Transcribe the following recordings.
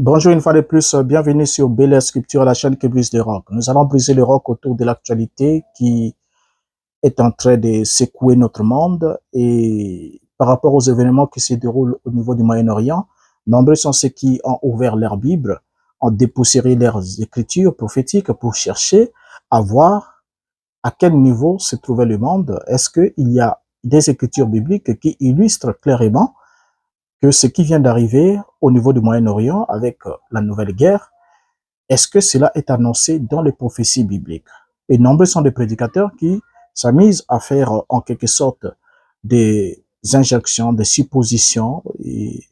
Bonjour une fois de plus, bienvenue sur Belle Scripture, la chaîne qui brise les rocs. Nous allons briser les rocs autour de l'actualité qui est en train de secouer notre monde et par rapport aux événements qui se déroulent au niveau du Moyen-Orient, nombreux sont ceux qui ont ouvert leur Bible, ont dépoussiéré leurs écritures prophétiques pour chercher à voir à quel niveau se trouvait le monde. Est-ce qu'il y a des écritures bibliques qui illustrent clairement que ce qui vient d'arriver au niveau du Moyen-Orient avec la nouvelle guerre, est-ce que cela est annoncé dans les prophéties bibliques? Et nombreux sont les prédicateurs qui s'amusent à faire en quelque sorte des injections, des suppositions, et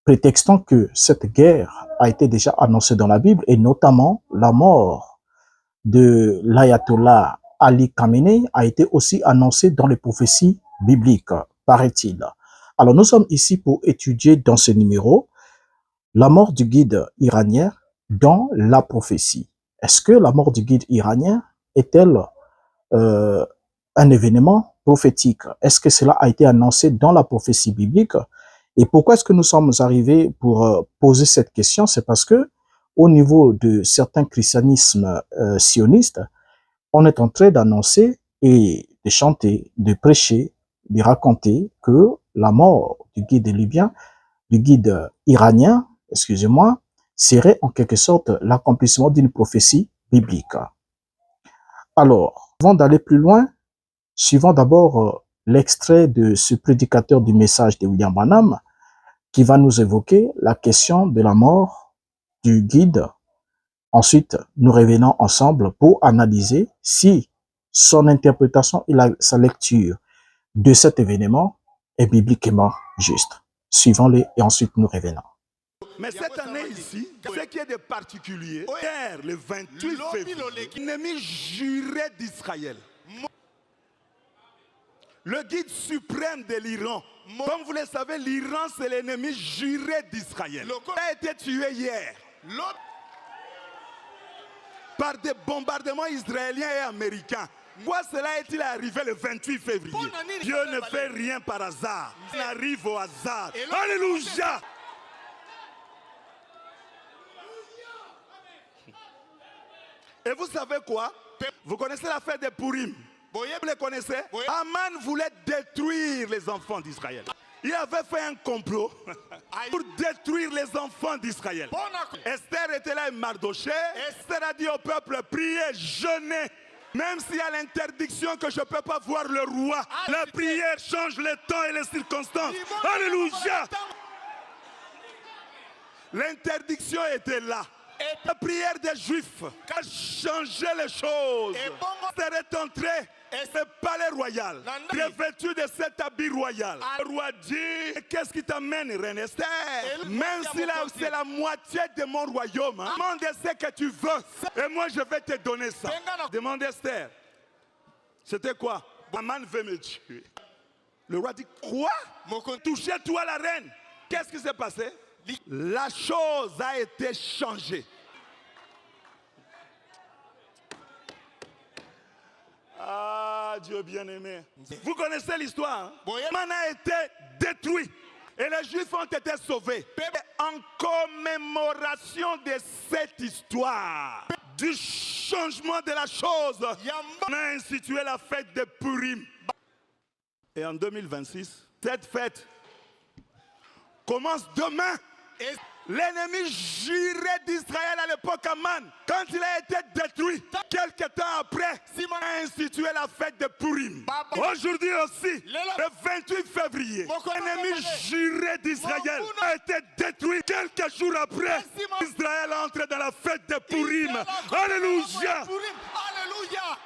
prétextant que cette guerre a été déjà annoncée dans la Bible, et notamment la mort de l'ayatollah Ali Khamenei a été aussi annoncée dans les prophéties bibliques, paraît-il. Alors nous sommes ici pour étudier dans ce numéro la mort du guide iranien dans la prophétie. Est-ce que la mort du guide iranien est-elle un événement prophétique? Est-ce que cela a été annoncé dans la prophétie biblique? Et pourquoi est-ce que nous sommes arrivés pour poser cette question? C'est parce que au niveau de certains christianismes sionistes, on est en train d'annoncer et de chanter, de prêcher, de raconter que la mort du guide libyen, du guide iranien, excusez-moi, serait en quelque sorte l'accomplissement d'une prophétie biblique. Alors, avant d'aller plus loin, suivons d'abord l'extrait de ce prédicateur du message de William Branham qui va nous évoquer la question de la mort du guide. Ensuite, nous revenons ensemble pour analyser si son interprétation et sa lecture de cet événement est bibliquement juste. Suivons-les et ensuite nous revenons. Mais cette année ici, ce qui est de particulier, hier, le 28 février, l'ennemi jurait d'Israël. Le guide suprême de l'Iran, comme vous le savez, l'Iran c'est l'ennemi juré d'Israël. Il a été tué hier par des bombardements israéliens et américains. Pourquoi cela est-il arrivé le 28 février? Dieu ne fait rien par hasard. Il arrive au hasard. Alléluia! Et vous savez quoi? Vous connaissez la fête de Purim? Vous les connaissez? Aman voulait détruire les enfants d'Israël. Il avait fait un complot pour détruire les enfants d'Israël. Esther était là et Mardoché. Esther a dit au peuple, priez, jeûnez. Même s'il y a l'interdiction que je ne peux pas voir le roi, la prière change le temps et les circonstances. Alléluia! L'interdiction était là. Et la prière des Juifs a changé les choses. Elle est entrée au palais royal, revêtu de cet habit royal. Le roi dit, qu'est-ce qui t'amène, reine Esther? Même si c'est la moitié de mon royaume, demande ce que tu veux. Et moi, je vais te donner ça. Demande Esther. C'était quoi? Aman veut me tuer. Le roi dit, quoi? Touchez-toi la reine. Qu'est-ce qui s'est passé? La chose a été changée. Ah, Dieu bien-aimé. Vous connaissez l'histoire, hein? Man a été détruit et les Juifs ont été sauvés. En commémoration de cette histoire, du changement de la chose, on a institué la fête de Purim. Et en 2026, cette fête commence demain. L'ennemi jurait d'Israël à l'époque Aman. Quand il a été détruit, quelques temps après, Simon a institué la fête de Purim. Aujourd'hui aussi, le 28 février, l'ennemi juré d'Israël a été détruit. Quelques jours après, Israël entre dans la fête de Purim. Alléluia! Alléluia!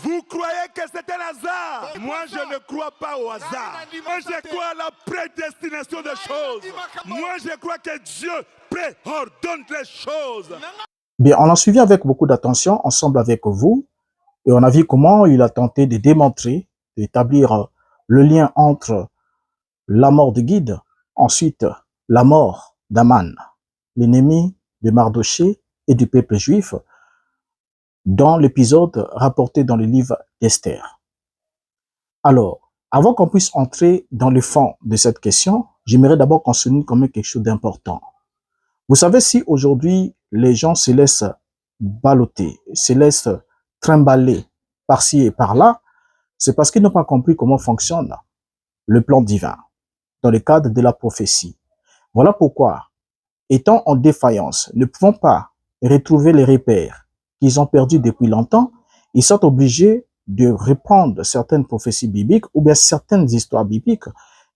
Vous croyez que c'est un hasard? Moi, je ne crois pas au hasard. Moi, je crois à la prédestination des choses. Moi, je crois que Dieu préordonne les choses. Bien, on a suivi avec beaucoup d'attention, ensemble avec vous, et on a vu comment il a tenté de démontrer, d'établir le lien entre la mort de Guide, ensuite la mort d'Aman, l'ennemi de Mardoché et du peuple juif, dans l'épisode rapporté dans le livre d'Esther. Alors, avant qu'on puisse entrer dans le fond de cette question, j'aimerais d'abord qu'on souligne quand même quelque chose d'important. Vous savez, si aujourd'hui les gens se laissent balloter, se laissent trimballer par-ci et par-là, c'est parce qu'ils n'ont pas compris comment fonctionne le plan divin dans le cadre de la prophétie. Voilà pourquoi, étant en défaillance, ne pouvant pas retrouver les repères qu'ils ont perdus depuis longtemps, ils sont obligés de reprendre certaines prophéties bibliques ou bien certaines histoires bibliques,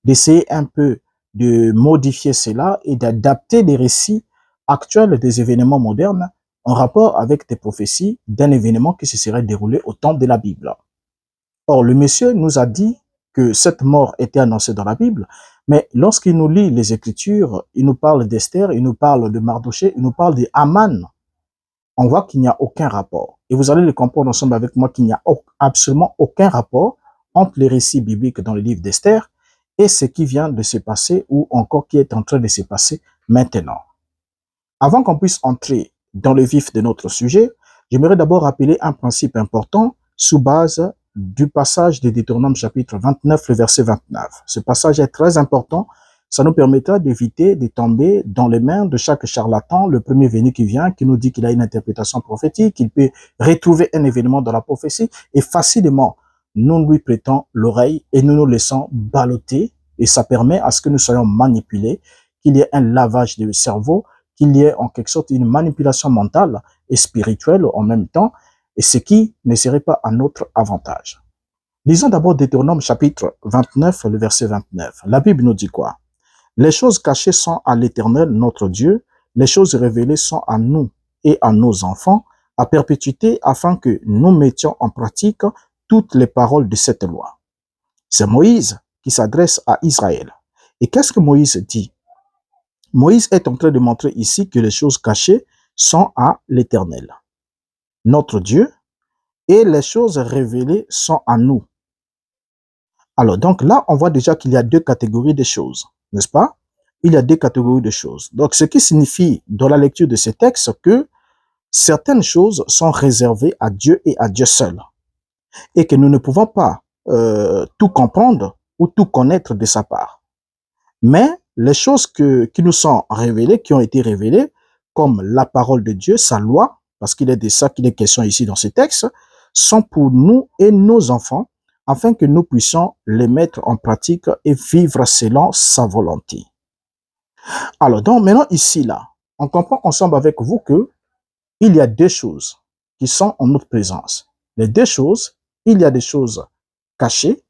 d'essayer un peu de modifier cela et d'adapter les récits actuels des événements modernes en rapport avec des prophéties d'un événement qui se serait déroulé au temps de la Bible. Or, le monsieur nous a dit que cette mort était annoncée dans la Bible, mais lorsqu'il nous lit les Écritures, il nous parle d'Esther, il nous parle de Mardochée, il nous parle de Haman. On voit qu'il n'y a aucun rapport. Et vous allez le comprendre ensemble avec moi qu'il n'y a absolument aucun rapport entre les récits bibliques dans le livre d'Esther et ce qui vient de se passer ou encore qui est en train de se passer maintenant. Avant qu'on puisse entrer dans le vif de notre sujet, j'aimerais d'abord rappeler un principe important sous base du passage de Deutéronome chapitre 29, le verset 29. Ce passage est très important. Ça nous permettra d'éviter de tomber dans les mains de chaque charlatan, le premier venu qui vient, qui nous dit qu'il a une interprétation prophétique, qu'il peut retrouver un événement dans la prophétie et facilement nous lui prêtons l'oreille et nous nous laissons balloter et ça permet à ce que nous soyons manipulés, qu'il y ait un lavage de cerveau, qu'il y ait en quelque sorte une manipulation mentale et spirituelle en même temps, et ce qui ne serait pas à notre avantage. Lisons d'abord Deutéronome chapitre 29, le verset 29. La Bible nous dit quoi? Les choses cachées sont à l'Éternel, notre Dieu, les choses révélées sont à nous et à nos enfants, à perpétuité, afin que nous mettions en pratique toutes les paroles de cette loi. C'est Moïse qui s'adresse à Israël. Et qu'est-ce que Moïse dit? Moïse est en train de montrer ici que les choses cachées sont à l'Éternel, notre Dieu, et les choses révélées sont à nous. Alors, donc là, on voit déjà qu'il y a deux catégories de choses, n'est-ce pas? Il y a deux catégories de choses. Donc, ce qui signifie dans la lecture de ces textes que certaines choses sont réservées à Dieu et à Dieu seul, et que nous ne pouvons pas tout comprendre ou tout connaître de sa part. Mais les choses qui nous sont révélées, qui ont été révélées, comme la parole de Dieu, sa loi, parce qu'il est de ça qu'il est question ici dans ce texte, sont pour nous et nos enfants, afin que nous puissions les mettre en pratique et vivre selon sa volonté. Alors, donc, maintenant, ici, là, on comprend ensemble avec vous que il y a deux choses qui sont en notre présence. Les deux choses, il y a des choses cachées,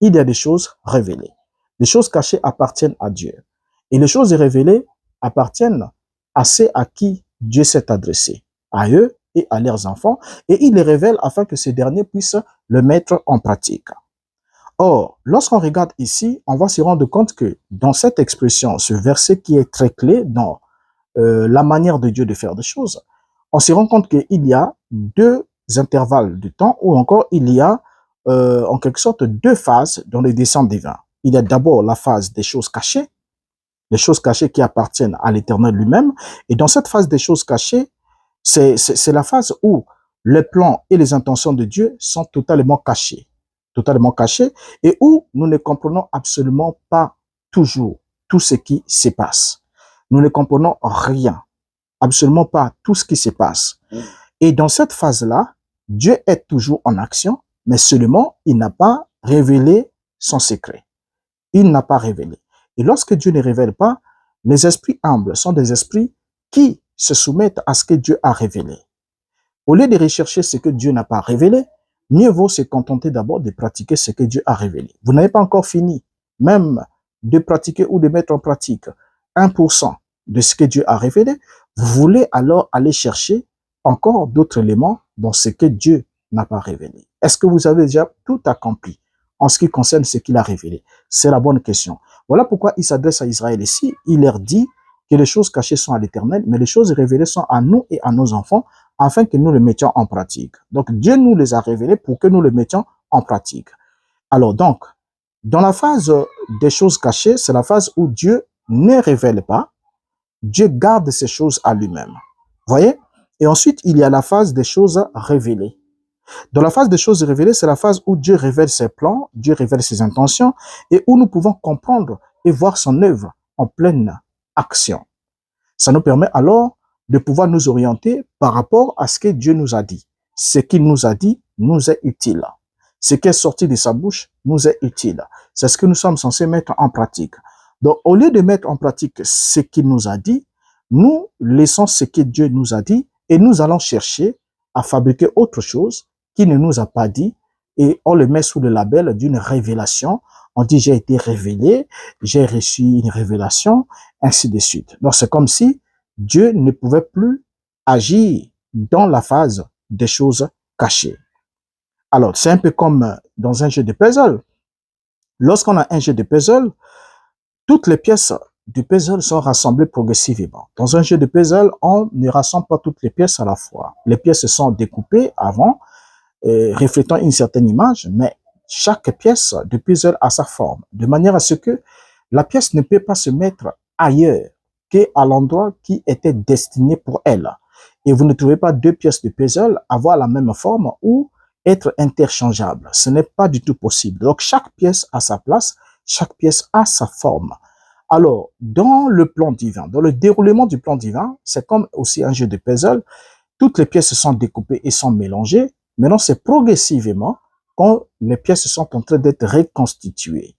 il y a des choses révélées. Les choses cachées appartiennent à Dieu. Et les choses révélées appartiennent à ceux à qui Dieu s'est adressé, à eux et à leurs enfants, et il les révèle afin que ces derniers puissent le mettre en pratique. Or, lorsqu'on regarde ici, on va se rendre compte que dans cette expression, ce verset qui est très clé dans la manière de Dieu de faire des choses, on se rend compte qu'il y a deux intervalles de temps ou encore il y a en quelque sorte deux phases dans les desseins divins. Il y a d'abord la phase des choses cachées, les choses cachées qui appartiennent à l'Éternel lui-même. Et dans cette phase des choses cachées, c'est la phase où les plans et les intentions de Dieu sont totalement cachés, et où nous ne comprenons absolument pas toujours tout ce qui se passe. Nous ne comprenons rien, absolument pas tout ce qui se passe. Et dans cette phase-là, Dieu est toujours en action, mais seulement il n'a pas révélé son secret. Il n'a pas révélé. Et lorsque Dieu ne révèle pas, les esprits humbles sont des esprits qui se soumettent à ce que Dieu a révélé. Au lieu de rechercher ce que Dieu n'a pas révélé, mieux vaut se contenter d'abord de pratiquer ce que Dieu a révélé. Vous n'avez pas encore fini, même de pratiquer ou de mettre en pratique 1% de ce que Dieu a révélé, vous voulez alors aller chercher encore d'autres éléments dans ce que Dieu n'a pas révélé. Est-ce que vous avez déjà tout accompli en ce qui concerne ce qu'il a révélé? C'est la bonne question. Voilà pourquoi il s'adresse à Israël ici. Il leur dit que les choses cachées sont à l'Éternel, mais les choses révélées sont à nous et à nos enfants, afin que nous les mettions en pratique. Donc, Dieu nous les a révélées pour que nous les mettions en pratique. Alors donc, dans la phase des choses cachées, c'est la phase où Dieu ne révèle pas, Dieu garde ces choses à lui-même. Voyez? Et ensuite, il y a la phase des choses révélées. Dans la phase des choses révélées, c'est la phase où Dieu révèle ses plans, Dieu révèle ses intentions, et où nous pouvons comprendre et voir son œuvre en pleine action. Ça nous permet alors de pouvoir nous orienter par rapport à ce que Dieu nous a dit. Ce qu'il nous a dit nous est utile. Ce qui est sorti de sa bouche nous est utile. C'est ce que nous sommes censés mettre en pratique. Donc, au lieu de mettre en pratique ce qu'il nous a dit, nous laissons ce que Dieu nous a dit et nous allons chercher à fabriquer autre chose qu'il ne nous a pas dit et on le met sous le label d'une révélation. On dit j'ai été révélé, j'ai reçu une révélation, ainsi de suite. Donc, c'est comme si Dieu ne pouvait plus agir dans la phase des choses cachées. Alors, c'est un peu comme dans un jeu de puzzle. Lorsqu'on a un jeu de puzzle, toutes les pièces du puzzle sont rassemblées progressivement. Dans un jeu de puzzle, on ne rassemble pas toutes les pièces à la fois. Les pièces sont découpées avant, reflétant une certaine image, mais chaque pièce du puzzle a sa forme, de manière à ce que la pièce ne peut pas se mettre ailleurs qu'à l'endroit qui était destiné pour elle. Et vous ne trouvez pas deux pièces de puzzle avoir la même forme ou être interchangeables. Ce n'est pas du tout possible. Donc, chaque pièce a sa place, chaque pièce a sa forme. Alors, dans le plan divin, dans le déroulement du plan divin, c'est comme aussi un jeu de puzzle. Toutes les pièces sont découpées et sont mélangées. Maintenant, c'est progressivement quand les pièces sont en train d'être reconstituées.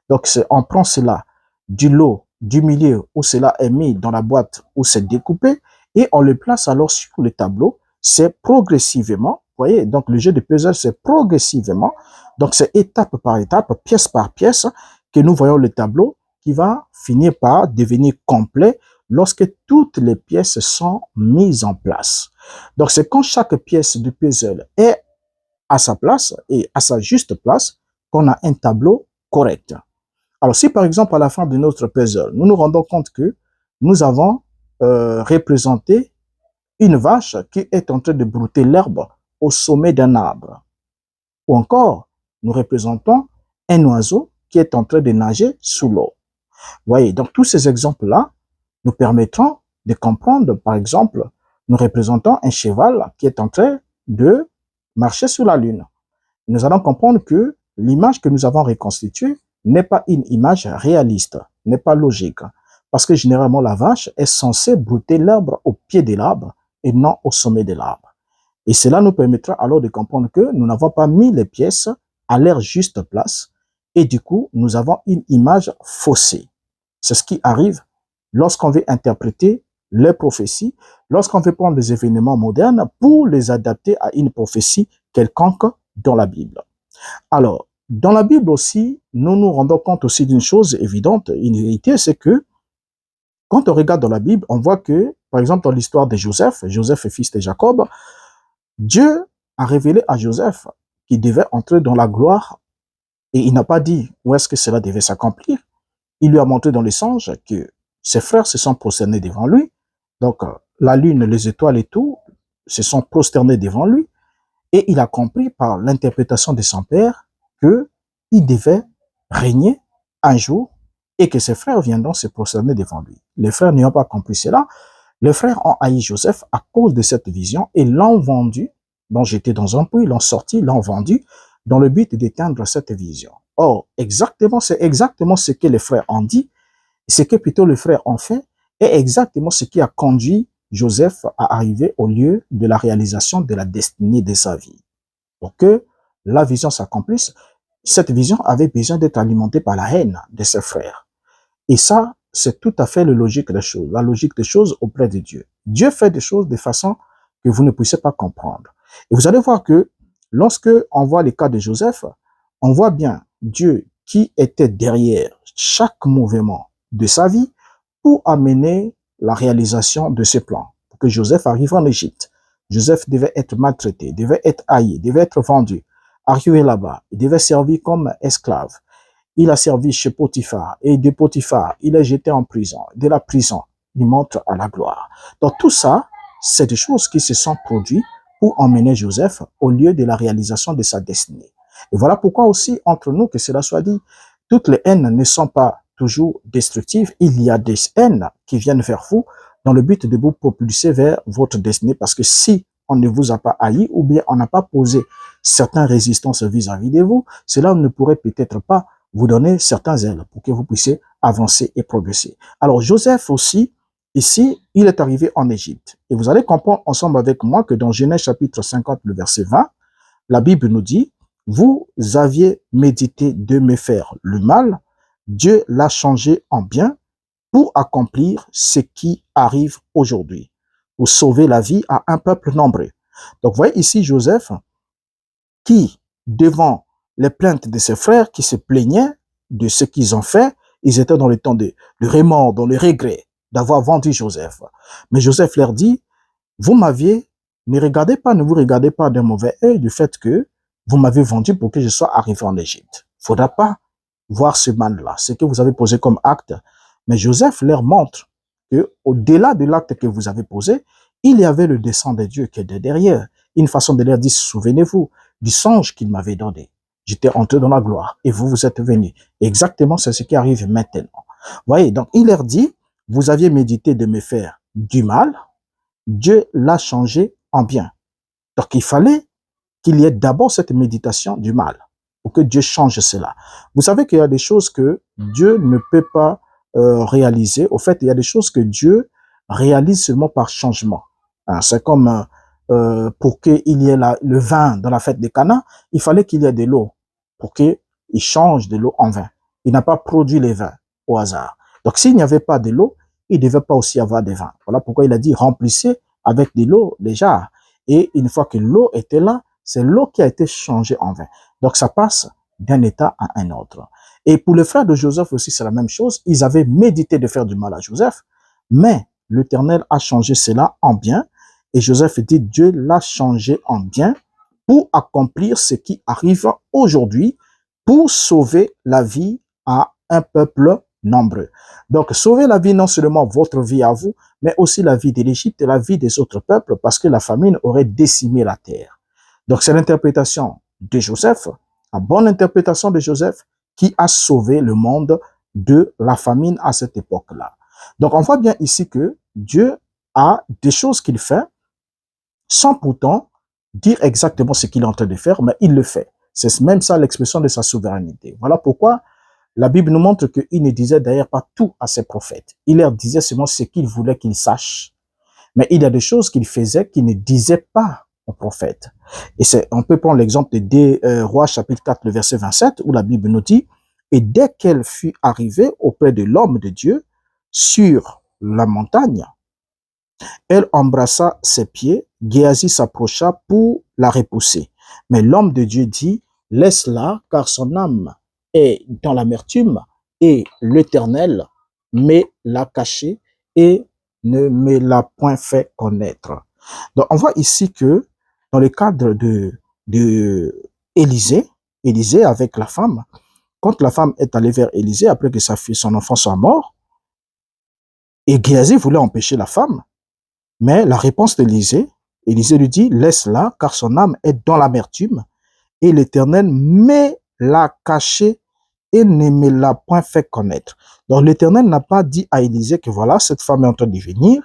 Donc, on prend cela du lot, du milieu où cela est mis dans la boîte où c'est découpé et on le place alors sur le tableau. C'est progressivement, vous voyez, donc le jeu de puzzle, c'est progressivement. Donc, c'est étape par étape, pièce par pièce que nous voyons le tableau qui va finir par devenir complet lorsque toutes les pièces sont mises en place. Donc, c'est quand chaque pièce du puzzle est à sa place et à sa juste place qu'on a un tableau correct. Alors, si par exemple, à la fin de notre puzzle, nous nous rendons compte que nous avons représenté une vache qui est en train de brouter l'herbe au sommet d'un arbre, ou encore, nous représentons un oiseau qui est en train de nager sous l'eau. Voyez, donc tous ces exemples-là nous permettront de comprendre, par exemple, nous représentons un cheval qui est en train de marcher sur la lune. Nous allons comprendre que l'image que nous avons reconstituée n'est pas une image réaliste, n'est pas logique, parce que généralement la vache est censée brouter l'arbre au pied de l'arbre et non au sommet de l'arbre. Et cela nous permettra alors de comprendre que nous n'avons pas mis les pièces à leur juste place et du coup, nous avons une image faussée. C'est ce qui arrive lorsqu'on veut interpréter les prophéties, lorsqu'on veut prendre des événements modernes pour les adapter à une prophétie quelconque dans la Bible. Alors, dans la Bible aussi, nous nous rendons compte aussi d'une chose évidente, une vérité, c'est que quand on regarde dans la Bible, on voit que, par exemple, dans l'histoire de Joseph, Joseph est fils de Jacob, Dieu a révélé à Joseph qu'il devait entrer dans la gloire et il n'a pas dit où est-ce que cela devait s'accomplir. Il lui a montré dans les songes que ses frères se sont prosternés devant lui. Donc, la lune, les étoiles et tout se sont prosternés devant lui. Et il a compris par l'interprétation de son père qu'il devait régner un jour et que ses frères viendront se prosterner devant lui. Les frères n'ayant pas compris cela, les frères ont haï Joseph à cause de cette vision et l'ont vendu, l'ont jeté dans un puits, l'ont sorti, l'ont vendu dans le but d'éteindre cette vision. Or, c'est exactement ce que les frères ont dit, ce que plutôt les frères ont fait, est exactement ce qui a conduit Joseph à arriver au lieu de la réalisation de la destinée de sa vie. Pour que la vision s'accomplisse, cette vision avait besoin d'être alimentée par la haine de ses frères. Et ça, c'est tout à fait la logique des choses, la logique des choses auprès de Dieu. Dieu fait des choses de façon que vous ne puissiez pas comprendre. Et vous allez voir que lorsque on voit les cas de Joseph, on voit bien Dieu qui était derrière chaque mouvement de sa vie pour amener la réalisation de ses plans. Pour que Joseph arrive en Égypte. Joseph devait être maltraité, devait être haï, devait être vendu. Arrivé là-bas, il devait servir comme esclave. Il a servi chez Potiphar et de Potiphar, il est jeté en prison. De la prison, il monte à la gloire. Donc tout ça, c'est des choses qui se sont produites pour emmener Joseph au lieu de la réalisation de sa destinée. Et voilà pourquoi aussi, entre nous, que cela soit dit, toutes les haines ne sont pas toujours destructives. Il y a des haines qui viennent vers vous dans le but de vous propulser vers votre destinée. Parce que si on ne vous a pas haï ou bien on n'a pas posé certaines résistances vis-à-vis de vous, cela ne pourrait peut-être pas vous donner certains ailes pour que vous puissiez avancer et progresser. Alors Joseph aussi ici, il est arrivé en Égypte. Et vous allez comprendre ensemble avec moi que dans Genèse chapitre 50, le verset 20, la Bible nous dit, vous aviez médité de me faire le mal, Dieu l'a changé en bien pour accomplir ce qui arrive aujourd'hui, pour sauver la vie à un peuple nombreux. Donc, vous voyez ici Joseph qui, devant les plaintes de ses frères qui se plaignaient de ce qu'ils ont fait, ils étaient dans le temps de remords, dans le regret d'avoir vendu Joseph. Mais Joseph leur dit, vous m'aviez, ne vous regardez pas d'un mauvais œil du fait que vous m'avez vendu pour que je sois arrivé en Égypte. Il ne faudra pas voir ce mal-là, ce que vous avez posé comme acte. Mais Joseph leur montre que au-delà de l'acte que vous avez posé, il y avait le dessein de Dieu qui était derrière. Une façon de leur dire, souvenez-vous du songe qu'il m'avait donné. J'étais entré dans la gloire et vous êtes venus. Exactement, c'est ce qui arrive maintenant. Voyez, donc il leur dit, vous aviez médité de me faire du mal, Dieu l'a changé en bien. Donc il fallait qu'il y ait d'abord cette méditation du mal pour que Dieu change cela. Vous savez qu'il y a des choses que Dieu ne peut pas réaliser. Au fait, il y a des choses que Dieu réalise seulement par changement. Hein, c'est comme pour qu'il y ait le vin dans la fête de Cana, il fallait qu'il y ait de l'eau pour qu'il change de l'eau en vin. Il n'a pas produit les vins au hasard. Donc s'il n'y avait pas de l'eau, il ne devait pas aussi avoir des vins. Voilà pourquoi il a dit remplissez avec de l'eau les jarres. Et une fois que l'eau était là, c'est l'eau qui a été changée en vin. Donc ça passe d'un état à un autre. Et pour les frères de Joseph aussi, c'est la même chose. Ils avaient médité de faire du mal à Joseph, mais l'Éternel a changé cela en bien. Et Joseph dit, Dieu l'a changé en bien pour accomplir ce qui arrive aujourd'hui, pour sauver la vie à un peuple nombreux. Donc, sauver la vie, non seulement votre vie à vous, mais aussi la vie de l'Égypte et la vie des autres peuples, parce que la famine aurait décimé la terre. Donc, c'est l'interprétation de Joseph, la bonne interprétation de Joseph, qui a sauvé le monde de la famine à cette époque-là. Donc, on voit bien ici que Dieu a des choses qu'il fait, sans pourtant dire exactement ce qu'il est en train de faire, mais il le fait. C'est même ça l'expression de sa souveraineté. Voilà pourquoi la Bible nous montre qu'il ne disait d'ailleurs pas tout à ses prophètes. Il leur disait seulement ce qu'il voulait qu'ils sachent. Mais il y a des choses qu'il faisait qu'il ne disait pas aux prophètes. Et on peut prendre l'exemple de 2 Rois chapitre 4, le verset 27, où la Bible nous dit, « Et dès qu'elle fut arrivée auprès de l'homme de Dieu, sur la montagne, elle embrassa ses pieds, Géasi s'approcha pour la repousser. Mais l'homme de Dieu dit, « Laisse-la, car son âme est dans l'amertume, et l'Éternel me l'a cachée et ne me l'a point fait connaître. » Donc, on voit ici que dans le cadre de Élisée avec la femme, quand la femme est allée vers Élisée après que sa fille, son enfant soit mort, et Géasi voulait empêcher la femme, mais la réponse d'Élisée, Élisée lui dit, laisse-la, car son âme est dans l'amertume, et l'Éternel me l'a cachée et ne me l'a point fait connaître. Donc l'Éternel n'a pas dit à Élisée que voilà, cette femme est en train de venir,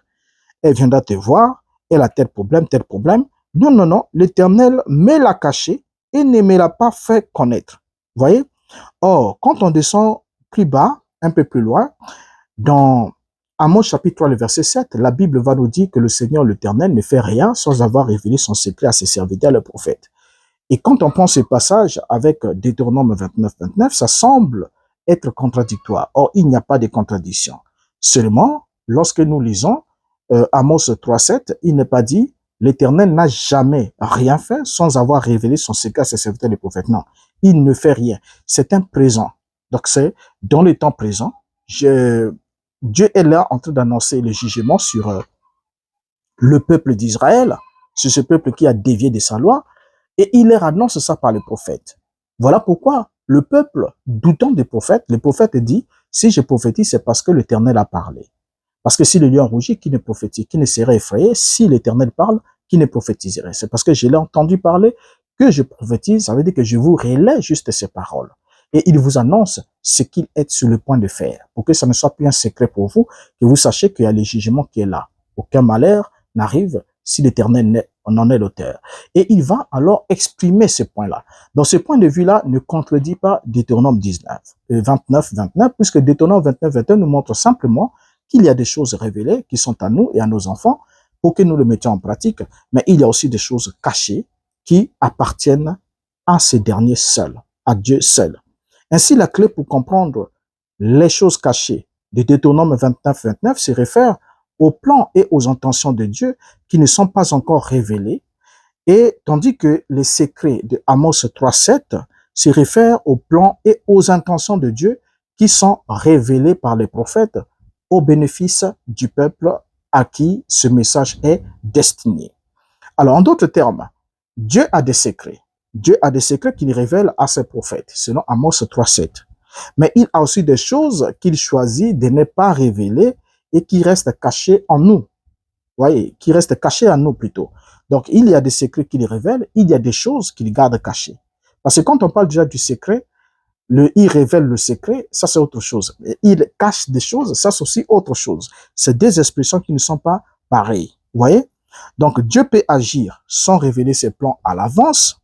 elle viendra te voir, elle a tel problème, tel problème. Non, non, non, l'Éternel me l'a cachée et ne me l'a pas fait connaître. Vous voyez? Or, quand on descend plus bas, un peu plus loin, dans Amos chapitre 3, le verset 7, la Bible va nous dire que le Seigneur l'Éternel ne fait rien sans avoir révélé son secret à ses serviteurs, les prophètes. Et quand on prend ce passage avec Deutéronome 29, ça semble être contradictoire. Or, il n'y a pas de contradiction. Seulement, lorsque nous lisons Amos 3,7, il n'est pas dit « L'Éternel n'a jamais rien fait sans avoir révélé son secret à ses serviteurs les prophètes ». Non, il ne fait rien. C'est un présent. Donc, c'est dans le temps présent. Dieu est là en train d'annoncer le jugement sur le peuple d'Israël, sur ce peuple qui a dévié de sa loi, et il leur annonce ça par le prophète. Voilà pourquoi le peuple, doutant des prophètes, le prophète dit, si je prophétise, c'est parce que l'Éternel a parlé. Parce que si le lion rougit, qui ne prophétise, qui ne serait effrayé, si l'Éternel parle, qui ne prophétiserait. C'est parce que je l'ai entendu parler que je prophétise, ça veut dire que je vous relaie juste ces paroles. Et il vous annonce ce qu'il est sur le point de faire, pour que ça ne soit plus un secret pour vous, que vous sachiez qu'il y a le jugement qui est là. Aucun malheur n'arrive si l'Éternel en est l'auteur. Et il va alors exprimer ce point-là. Donc ce point de vue-là ne contredit pas Deutéronome 29, puisque Deutéronome 29 nous montre simplement qu'il y a des choses révélées qui sont à nous et à nos enfants pour que nous les mettions en pratique, mais il y a aussi des choses cachées qui appartiennent à ces derniers seuls, à Dieu seul. Ainsi, la clé pour comprendre les choses cachées de Deutéronome 29 se réfère aux plans et aux intentions de Dieu qui ne sont pas encore révélés, et tandis que les secrets de Amos 3:7 se réfèrent aux plans et aux intentions de Dieu qui sont révélés par les prophètes au bénéfice du peuple à qui ce message est destiné. Alors, en d'autres termes, Dieu a des secrets. Dieu a des secrets qu'il révèle à ses prophètes, selon Amos 3:7. Mais il a aussi des choses qu'il choisit de ne pas révéler et qui restent cachées en nous. Voyez, qui restent cachées en nous plutôt. Donc, il y a des secrets qu'il révèle, il y a des choses qu'il garde cachées. Parce que quand on parle déjà du secret, il révèle le secret, ça c'est autre chose. Et il cache des choses, ça c'est aussi autre chose. C'est deux expressions qui ne sont pas pareilles. Vous voyez? Donc, Dieu peut agir sans révéler ses plans à l'avance.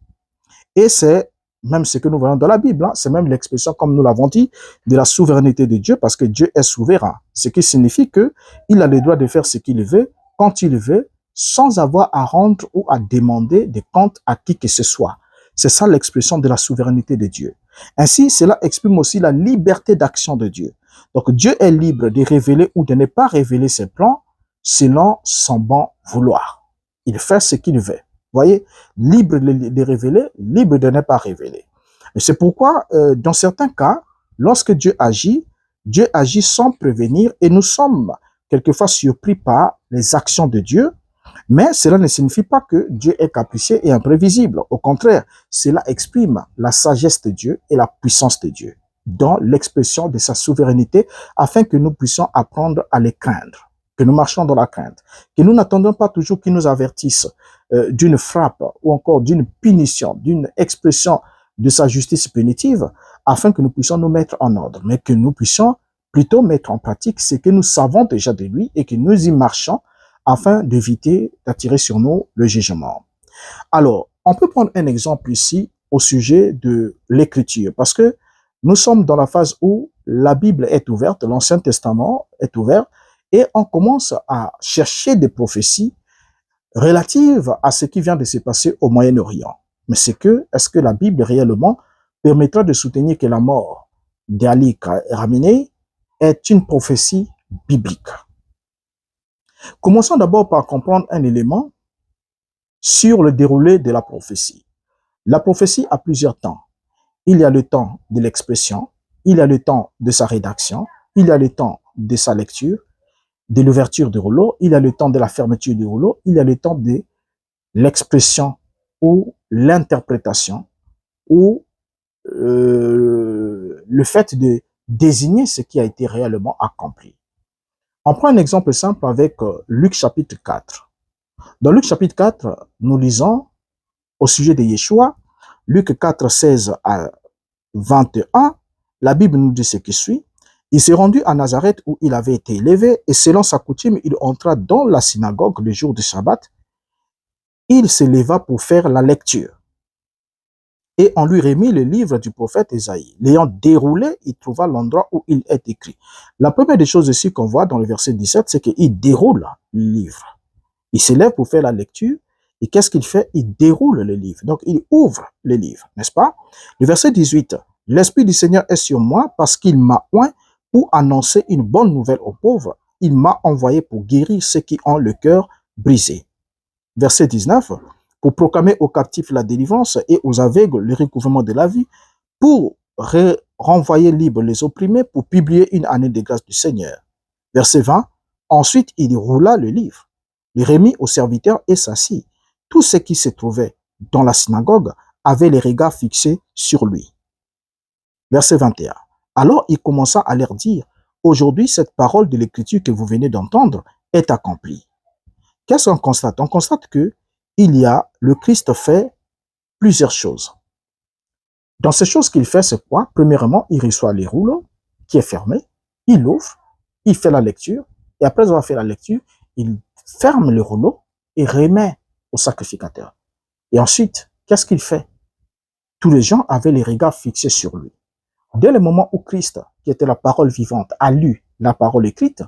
Et c'est même ce que nous voyons dans la Bible. Hein, c'est même l'expression, comme nous l'avons dit, de la souveraineté de Dieu, parce que Dieu est souverain. Ce qui signifie qu'il a le droit de faire ce qu'il veut, quand il veut, sans avoir à rendre ou à demander des comptes à qui que ce soit. C'est ça l'expression de la souveraineté de Dieu. Ainsi, cela exprime aussi la liberté d'action de Dieu. Donc, Dieu est libre de révéler ou de ne pas révéler ses plans selon son bon vouloir. Il fait ce qu'il veut. Voyez, libre de révéler, libre de ne pas révéler. Et c'est pourquoi, dans certains cas, lorsque Dieu agit sans prévenir et nous sommes quelquefois surpris par les actions de Dieu, mais cela ne signifie pas que Dieu est capricieux et imprévisible. Au contraire, cela exprime la sagesse de Dieu et la puissance de Dieu dans l'expression de sa souveraineté afin que nous puissions apprendre à les craindre, que nous marchions dans la crainte, que nous n'attendons pas toujours qu'il nous avertisse d'une frappe ou encore d'une punition, d'une expression de sa justice punitive afin que nous puissions nous mettre en ordre, mais que nous puissions plutôt mettre en pratique ce que nous savons déjà de lui et que nous y marchons afin d'éviter d'attirer sur nous le jugement. Alors, on peut prendre un exemple ici au sujet de l'écriture, parce que nous sommes dans la phase où la Bible est ouverte, l'Ancien Testament est ouvert, et on commence à chercher des prophéties relatives à ce qui vient de se passer au Moyen-Orient. Mais est-ce que la Bible réellement permettra de soutenir que la mort d'Ali Khamenei est une prophétie biblique? Commençons d'abord par comprendre un élément sur le déroulé de la prophétie. La prophétie a plusieurs temps. Il y a le temps de l'expression, il y a le temps de sa rédaction, il y a le temps de sa lecture, de l'ouverture du rouleau, il y a le temps de la fermeture du rouleau, il y a le temps de l'expression ou l'interprétation ou le fait de désigner ce qui a été réellement accompli. On prend un exemple simple avec Luc chapitre 4. Dans Luc chapitre 4, nous lisons au sujet de Yeshua, Luc 4, 16 à 21, la Bible nous dit ce qui suit. Il s'est rendu à Nazareth où il avait été élevé et selon sa coutume, il entra dans la synagogue le jour du Shabbat. Il se leva pour faire la lecture. Et on lui remit le livre du prophète Ésaïe. L'ayant déroulé, il trouva l'endroit où il est écrit. La première des choses ici qu'on voit dans le verset 17, c'est qu'il déroule le livre. Il se lève pour faire la lecture. Et qu'est-ce qu'il fait? Il déroule le livre. Donc, il ouvre le livre, n'est-ce pas? Le verset 18. L'Esprit du Seigneur est sur moi parce qu'il m'a oint pour annoncer une bonne nouvelle aux pauvres. Il m'a envoyé pour guérir ceux qui ont le cœur brisé. Verset 19. Pour proclamer aux captifs la délivrance et aux aveugles le recouvrement de la vie, pour renvoyer libres les opprimés, pour publier une année de grâce du Seigneur. Verset 20. Ensuite, il roula le livre, le remit aux serviteurs et s'assit. Tous ceux qui se trouvaient dans la synagogue avaient les regards fixés sur lui. Verset 21. Alors il commença à leur dire, aujourd'hui cette parole de l'écriture que vous venez d'entendre est accomplie. Qu'est-ce qu'on constate? On constate que le Christ fait plusieurs choses. Dans ces choses qu'il fait, c'est quoi? Premièrement, il reçoit les rouleaux qui est fermé, il l'ouvre, il fait la lecture, et après avoir fait la lecture, il ferme le rouleau et remet au sacrificateur. Et ensuite, qu'est-ce qu'il fait? Tous les gens avaient les regards fixés sur lui. Dès le moment où Christ, qui était la parole vivante, a lu la parole écrite,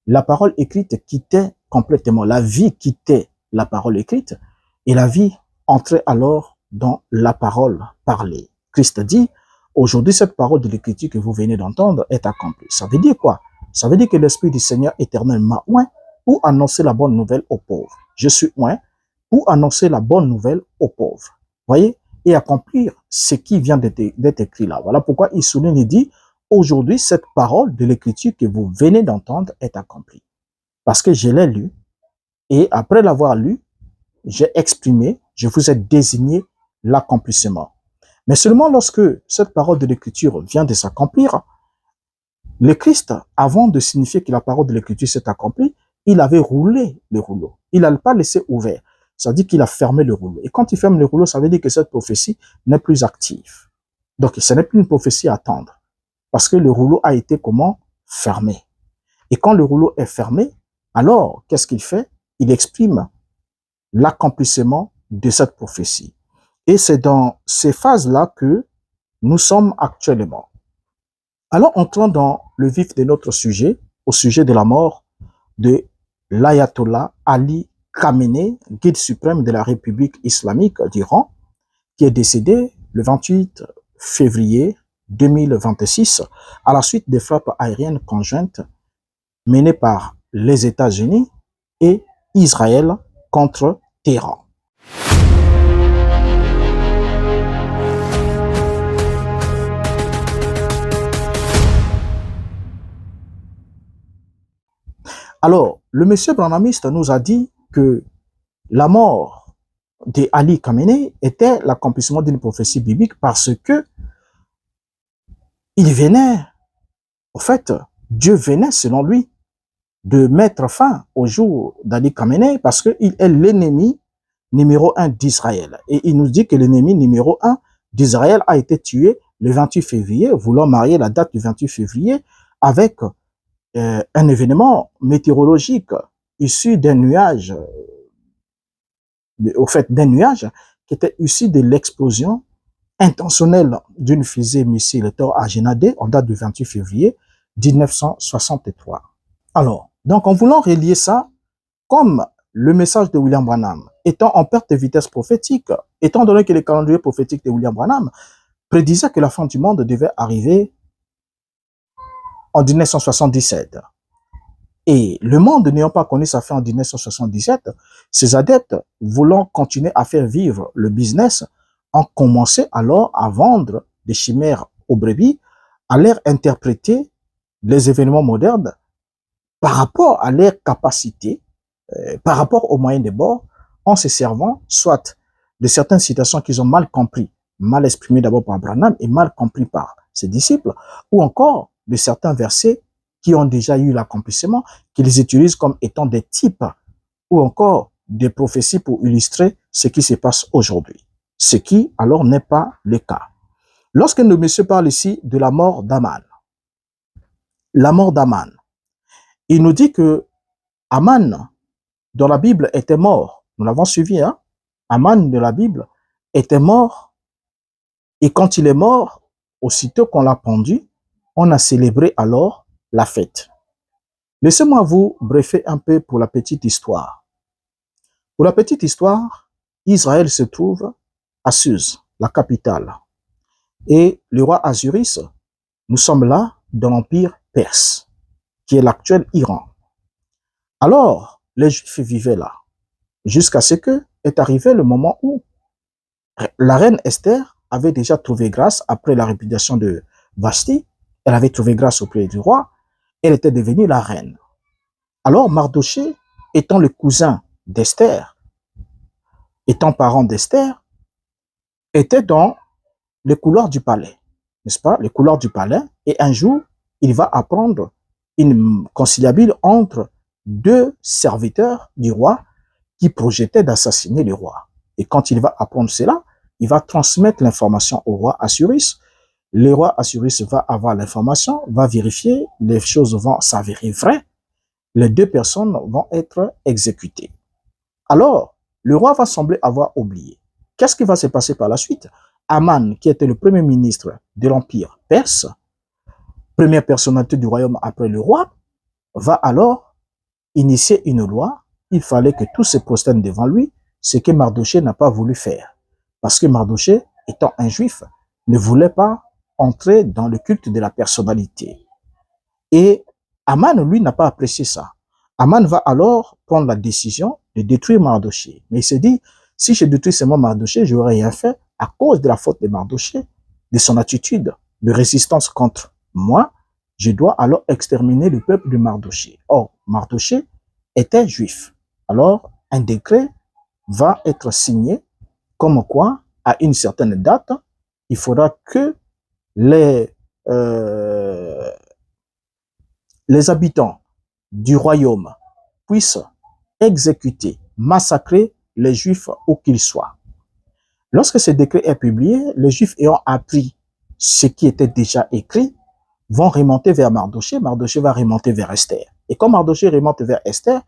la parole écrite quittait complètement, la vie quittait la parole écrite et la vie entrait alors dans la parole parlée. Christ dit, aujourd'hui cette parole de l'écriture que vous venez d'entendre est accomplie. Ça veut dire quoi? Ça veut dire que l'Esprit du Seigneur éternel m'a oint pour annoncer la bonne nouvelle aux pauvres. Je suis oint pour annoncer la bonne nouvelle aux pauvres. Voyez? Et accomplir ce qui vient d'être écrit là. Voilà pourquoi il souligne et dit, aujourd'hui, cette parole de l'écriture que vous venez d'entendre est accomplie. Parce que je l'ai lu, et après l'avoir lu, j'ai exprimé, je vous ai désigné l'accomplissement. Mais seulement lorsque cette parole de l'écriture vient de s'accomplir, le Christ, avant de signifier que la parole de l'écriture s'est accomplie, il avait roulé le rouleau. Il n'a pas laissé ouvert. Ça veut dire qu'il a fermé le rouleau. Et quand il ferme le rouleau, ça veut dire que cette prophétie n'est plus active. Donc, ce n'est plus une prophétie à attendre. Parce que le rouleau a été comment? Fermé. Et quand le rouleau est fermé, alors, qu'est-ce qu'il fait? Il exprime l'accomplissement de cette prophétie. Et c'est dans ces phases-là que nous sommes actuellement. Alors, entrons dans le vif de notre sujet, au sujet de la mort de l'ayatollah Ali Khamenei, guide suprême de la République islamique d'Iran, qui est décédé le 28 février 2026 à la suite des frappes aériennes conjointes menées par les États-Unis et Israël contre Téhéran. Alors, le monsieur branhamiste nous a dit que la mort d'Ali Khamenei était l'accomplissement d'une prophétie biblique parce que il venait, en fait, Dieu venait, selon lui, de mettre fin au jour d'Ali Khamenei parce qu'il est l'ennemi numéro 1 d'Israël. Et il nous dit que l'ennemi numéro 1 d'Israël a été tué le 28 février, voulant marier la date du 28 février avec un événement météorologique issu d'un nuage, au fait d'un nuage qui était issu de l'explosion intentionnelle d'une fusée missile Thor Agena-D en date du 28 février 1963. Alors, donc en voulant relier ça, comme le message de William Branham étant en perte de vitesse prophétique, étant donné que le calendrier prophétique de William Branham prédisait que la fin du monde devait arriver en 1977. Et le monde n'ayant pas connu sa fin en 1977, ses adeptes, voulant continuer à faire vivre le business, ont commencé alors à vendre des chimères aux brebis, à leur interpréter les événements modernes par rapport à leur capacité, par rapport aux moyens de bord, en se servant soit de certaines citations qu'ils ont mal compris, mal exprimées d'abord par Branham et mal compris par ses disciples, ou encore de certains versets qui ont déjà eu l'accomplissement, qu'ils utilisent comme étant des types ou encore des prophéties pour illustrer ce qui se passe aujourd'hui. Ce qui, alors, n'est pas le cas. Lorsque le monsieur parle ici de la mort d'Aman, il nous dit que Aman, dans la Bible, était mort. Nous l'avons suivi, hein? Aman, de la Bible, était mort. Et quand il est mort, aussitôt qu'on l'a pendu, on a célébré alors la fête. Laissez-moi vous briefer un peu pour la petite histoire. Pour la petite histoire, Israël se trouve à Suse, la capitale. Et le roi Azuris, nous sommes là dans l'empire perse, qui est l'actuel Iran. Alors, les Juifs vivaient là, jusqu'à ce que est arrivé le moment où la reine Esther avait déjà trouvé grâce après la répudiation de Vashti. Elle avait trouvé grâce auprès du roi. Elle était devenue la reine. Alors, Mardoché, étant le cousin d'Esther, étant parent d'Esther, était dans les couloirs du palais, n'est-ce pas? Les couloirs du palais. Et un jour, il va apprendre une conciliabule entre deux serviteurs du roi qui projetaient d'assassiner le roi. Et quand il va apprendre cela, il va transmettre l'information au roi Assuris. Le roi Assuris va avoir l'information, va vérifier, les choses vont s'avérer vraies. Les deux personnes vont être exécutées. Alors, le roi va sembler avoir oublié. Qu'est-ce qui va se passer par la suite? Aman, qui était le premier ministre de l'Empire perse, première personnalité du royaume après le roi, va alors initier une loi, il fallait que tous se prosternent devant lui, ce que Mardochée n'a pas voulu faire. Parce que Mardochée, étant un juif, ne voulait pas entrer dans le culte de la personnalité. Et Aman, lui, n'a pas apprécié ça. Aman va alors prendre la décision de détruire Mardochée. Mais il se dit, si je détruis seulement Mardochée, je n'aurais rien fait à cause de la faute de Mardochée, de son attitude de résistance contre moi. Je dois alors exterminer le peuple de Mardochée. Or, Mardochée était juif. Alors, un décret va être signé comme quoi, à une certaine date, il faudra que les habitants du royaume puissent exécuter, massacrer les Juifs où qu'ils soient. Lorsque ce décret est publié, les Juifs ayant appris ce qui était déjà écrit, vont remonter vers Mardochée, Mardochée va remonter vers Esther. Et quand Mardochée remonte vers Esther,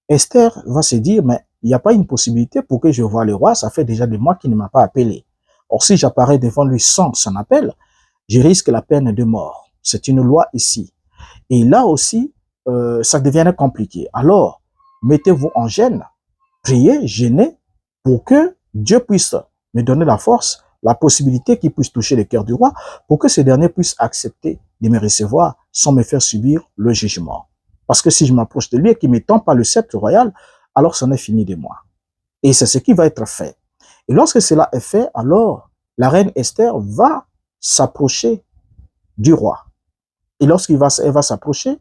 Esther va se dire, mais il n'y a pas une possibilité pour que je voie le roi, ça fait déjà des mois qu'il ne m'a pas appelé. Or, si j'apparais devant lui sans son appel, je risque la peine de mort. C'est une loi ici. Et là aussi, ça deviendrait compliqué. Alors, mettez-vous en gêne, priez, gênez, pour que Dieu puisse me donner la force, la possibilité qu'il puisse toucher le cœur du roi, pour que ce dernier puisse accepter de me recevoir sans me faire subir le jugement. Parce que si je m'approche de lui et qu'il ne me tend pas le sceptre royal, alors c'en est fini de moi. Et c'est ce qui va être fait. Et lorsque cela est fait, alors la reine Esther va s'approcher du roi. Et lorsqu'elle va s'approcher,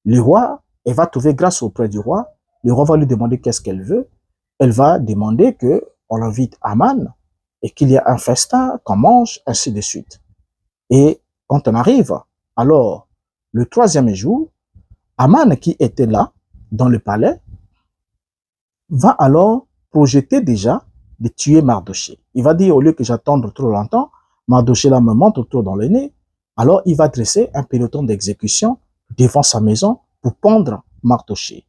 le roi, elle va trouver grâce auprès du roi. Le roi va lui demander qu'est-ce qu'elle veut. Elle va demander qu'on invite Aman et qu'il y ait un festin, qu'on mange, ainsi de suite. Et quand on arrive, alors, le troisième jour, Aman qui était là, dans le palais, va alors projeter déjà de tuer Mardochée. Il va dire, au lieu que j'attende trop longtemps, Mardochée là me monte autour dans le nez, alors il va dresser un peloton d'exécution devant sa maison pour pendre Mardochée.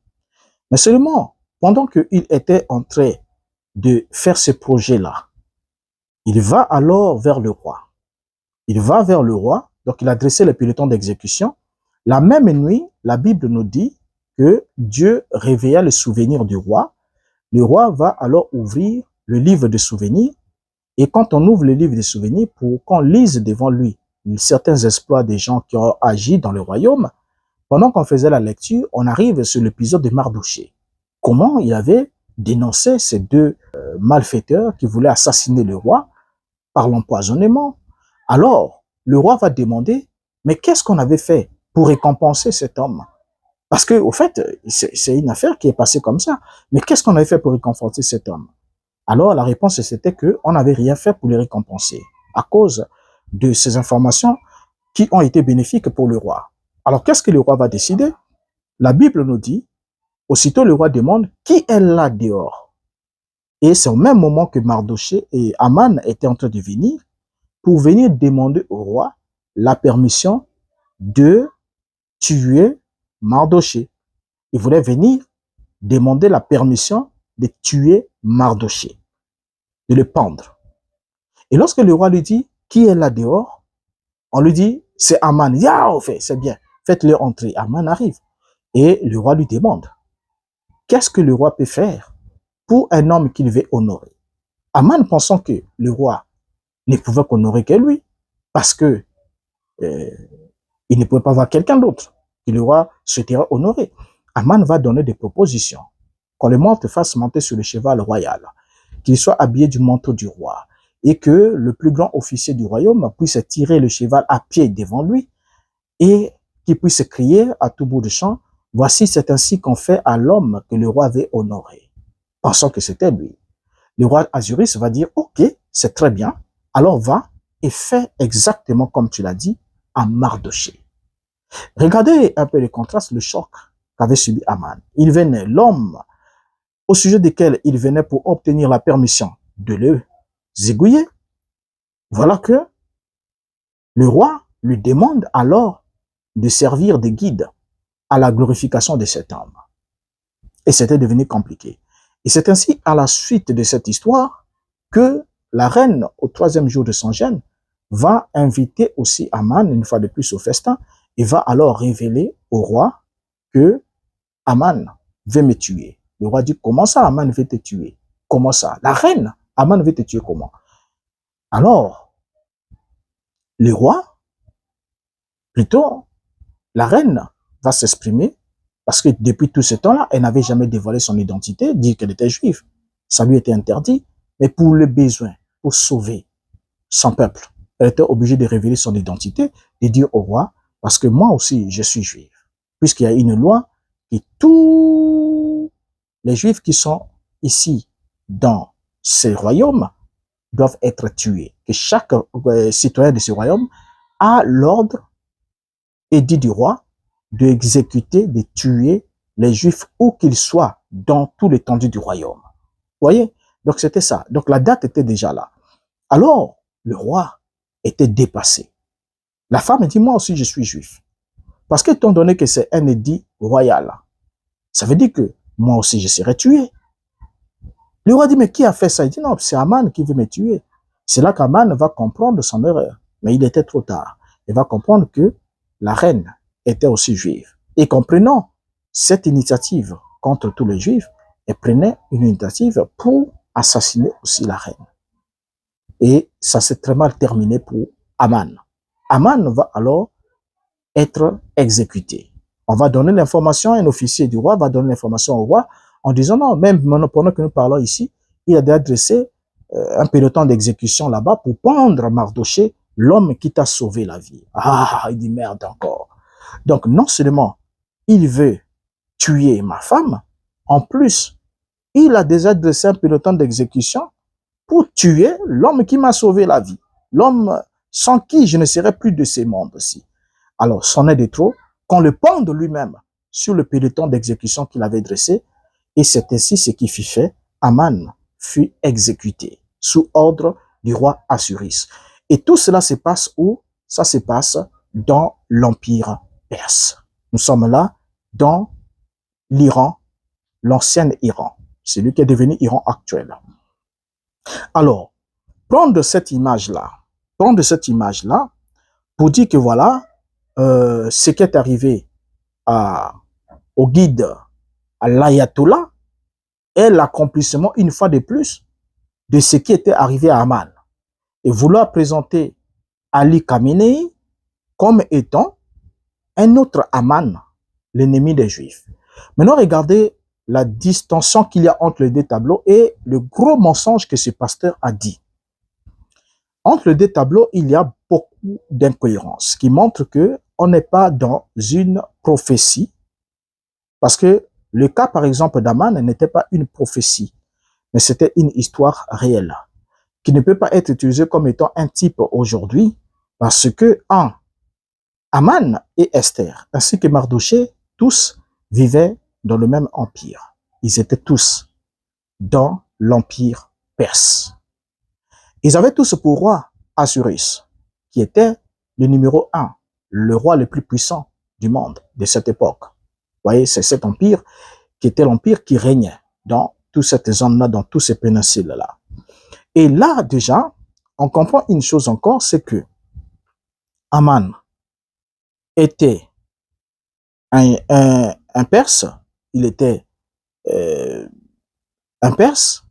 Mais seulement, pendant qu'il était en train de faire ce projet-là, il va alors vers le roi. Il va vers le roi, donc il a dressé le peloton d'exécution. La même nuit, la Bible nous dit que Dieu réveilla le souvenir du roi. Le roi va alors ouvrir le livre de souvenirs. Et quand on ouvre le livre de souvenirs, pour qu'on lise devant lui certains exploits des gens qui ont agi dans le royaume, pendant qu'on faisait la lecture, on arrive sur l'épisode de Mardochée. Comment il avait dénoncé ces deux malfaiteurs qui voulaient assassiner le roi par l'empoisonnement. Alors, le roi va demander, mais qu'est-ce qu'on avait fait pour récompenser cet homme? Parce que, au fait, c'est une affaire qui est passée comme ça. Mais qu'est-ce qu'on avait fait pour récompenser cet homme? Alors, la réponse, c'était qu'on n'avait rien fait pour le récompenser à cause de ces informations qui ont été bénéfiques pour le roi. Alors, qu'est-ce que le roi va décider? La Bible nous dit, aussitôt le roi demande, qui est là dehors? Et c'est au même moment que Mardochée et Aman étaient en train de venir pour venir demander au roi la permission de tuer Mardochée. Il voulait venir demander la permission de tuer Mardochée, de le pendre. Et lorsque le roi lui dit, qui est là dehors? On lui dit, c'est Aman. Ya, au fait, c'est bien, faites-le entrer. Aman arrive. Et le roi lui demande, qu'est-ce que le roi peut faire pour un homme qu'il veut honorer? Aman, pensant que le roi ne pouvait qu'honorer que lui, parce que il ne pouvait pas voir quelqu'un d'autre que le roi souhaiterait honorer. Aman va donner des propositions. Qu'on le monte fasse monter sur le cheval royal, qu'il soit habillé du manteau du roi, et que le plus grand officier du royaume puisse tirer le cheval à pied devant lui, et qu'il puisse crier à tout bout de champ, voici c'est ainsi qu'on fait à l'homme que le roi veut honorer. Pensant que c'était lui. Le roi Azuris va dire, ok, c'est très bien, alors va et fais exactement comme tu l'as dit à Mardochée. Regardez un peu le contraste, le choc qu'avait subi Aman. Il venait, l'homme au sujet duquel il venait pour obtenir la permission de le zigouiller. Voilà que le roi lui demande alors de servir de guide à la glorification de cet homme. Et c'était devenu compliqué. Et c'est ainsi, à la suite de cette histoire, que la reine, au troisième jour de son jeûne, va inviter aussi Aman, une fois de plus au festin, et va alors révéler au roi que Aman veut me tuer. Le roi dit, comment ça, Aman veut te tuer? Comment ça? La reine, Aman veut te tuer comment? Alors, le roi, plutôt, la reine va s'exprimer parce que depuis tout ce temps-là, elle n'avait jamais dévoilé son identité, dire qu'elle était juive. Ça lui était interdit, mais pour le besoin, pour sauver son peuple, elle était obligée de révéler son identité, de dire au roi, parce que moi aussi, je suis juive. Puisqu'il y a une loi et tous les juifs qui sont ici dans ce royaume doivent être tués. Que chaque citoyen de ce royaume a l'ordre édit du roi d'exécuter, de tuer les juifs où qu'ils soient dans tout l'étendue du royaume. Vous voyez? Donc c'était ça. Donc la date était déjà là. Alors, le roi était dépassé. La femme dit, moi aussi je suis juif. Parce que étant donné que c'est un édit royal, ça veut dire que moi aussi je serai tué. Le roi dit, mais qui a fait ça? Il dit, non, c'est Aman qui veut me tuer. C'est là qu'Aman va comprendre son erreur. Mais il était trop tard. Il va comprendre que la reine était aussi juive. Et comprenant cette initiative contre tous les juifs, elle prenait une initiative pour assassiner aussi la reine. Et ça s'est très mal terminé pour Aman. Aman va alors être exécuté. On va donner l'information, un officier du roi va donner l'information au roi en disant non, même pendant que nous parlons ici, il a déjà dressé un peloton d'exécution là-bas pour pendre Mardoché, l'homme qui t'a sauvé la vie. Ah, il dit merde encore. Donc non seulement il veut tuer ma femme, en plus, il a déjà dressé un peloton d'exécution pour tuer l'homme qui m'a sauvé la vie. L'homme sans qui je ne serais plus de ces mondes-ci. Alors, c'en est de trop, qu'on le pende lui-même sur le peloton d'exécution qu'il avait dressé, et c'est ainsi ce qui fut fait. Aman fut exécuté sous ordre du roi Assuris. Et tout cela se passe où? Ça se passe dans l'Empire perse. Nous sommes là dans l'Iran, l'ancien Iran, celui qui est devenu Iran actuel. Alors, prendre cette image-là pour dire que voilà, ce qui est arrivé au guide, à l'ayatollah, est l'accomplissement une fois de plus de ce qui était arrivé à Aman. Et vouloir présenter Ali Khamenei comme étant un autre Aman, l'ennemi des Juifs. Maintenant, regardez la distinction qu'il y a entre les deux tableaux et le gros mensonge que ce pasteur a dit. Entre les deux tableaux, il y a beaucoup d'incohérences qui montrent qu'on n'est pas dans une prophétie, parce que le cas, par exemple, d'Aman n'était pas une prophétie, mais c'était une histoire réelle, qui ne peut pas être utilisée comme étant un type aujourd'hui, parce que Aman et Esther, ainsi que Mardoché, tous vivaient dans le même empire. Ils étaient tous dans l'empire perse. Ils avaient tous pour roi Assuris, qui était le numéro 1, le roi le plus puissant du monde de cette époque. Vous voyez, c'est cet empire qui était l'empire qui régnait dans toute cette zone-là, dans toutes ces péninsules-là. Et là, déjà, on comprend une chose encore, c'est que Aman était un Perse, il était un Perse,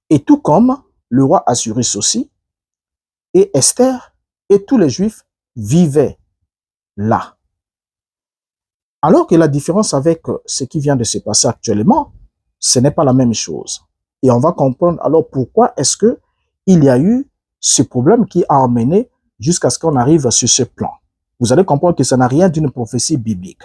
et tout comme le roi Assuris aussi, et Esther, et tous les Juifs vivaient là. Alors que la différence avec ce qui vient de se passer actuellement, ce n'est pas la même chose. Et on va comprendre alors pourquoi est-ce que il y a eu ce problème qui a emmené jusqu'à ce qu'on arrive sur ce plan. Vous allez comprendre que ça n'a rien d'une prophétie biblique.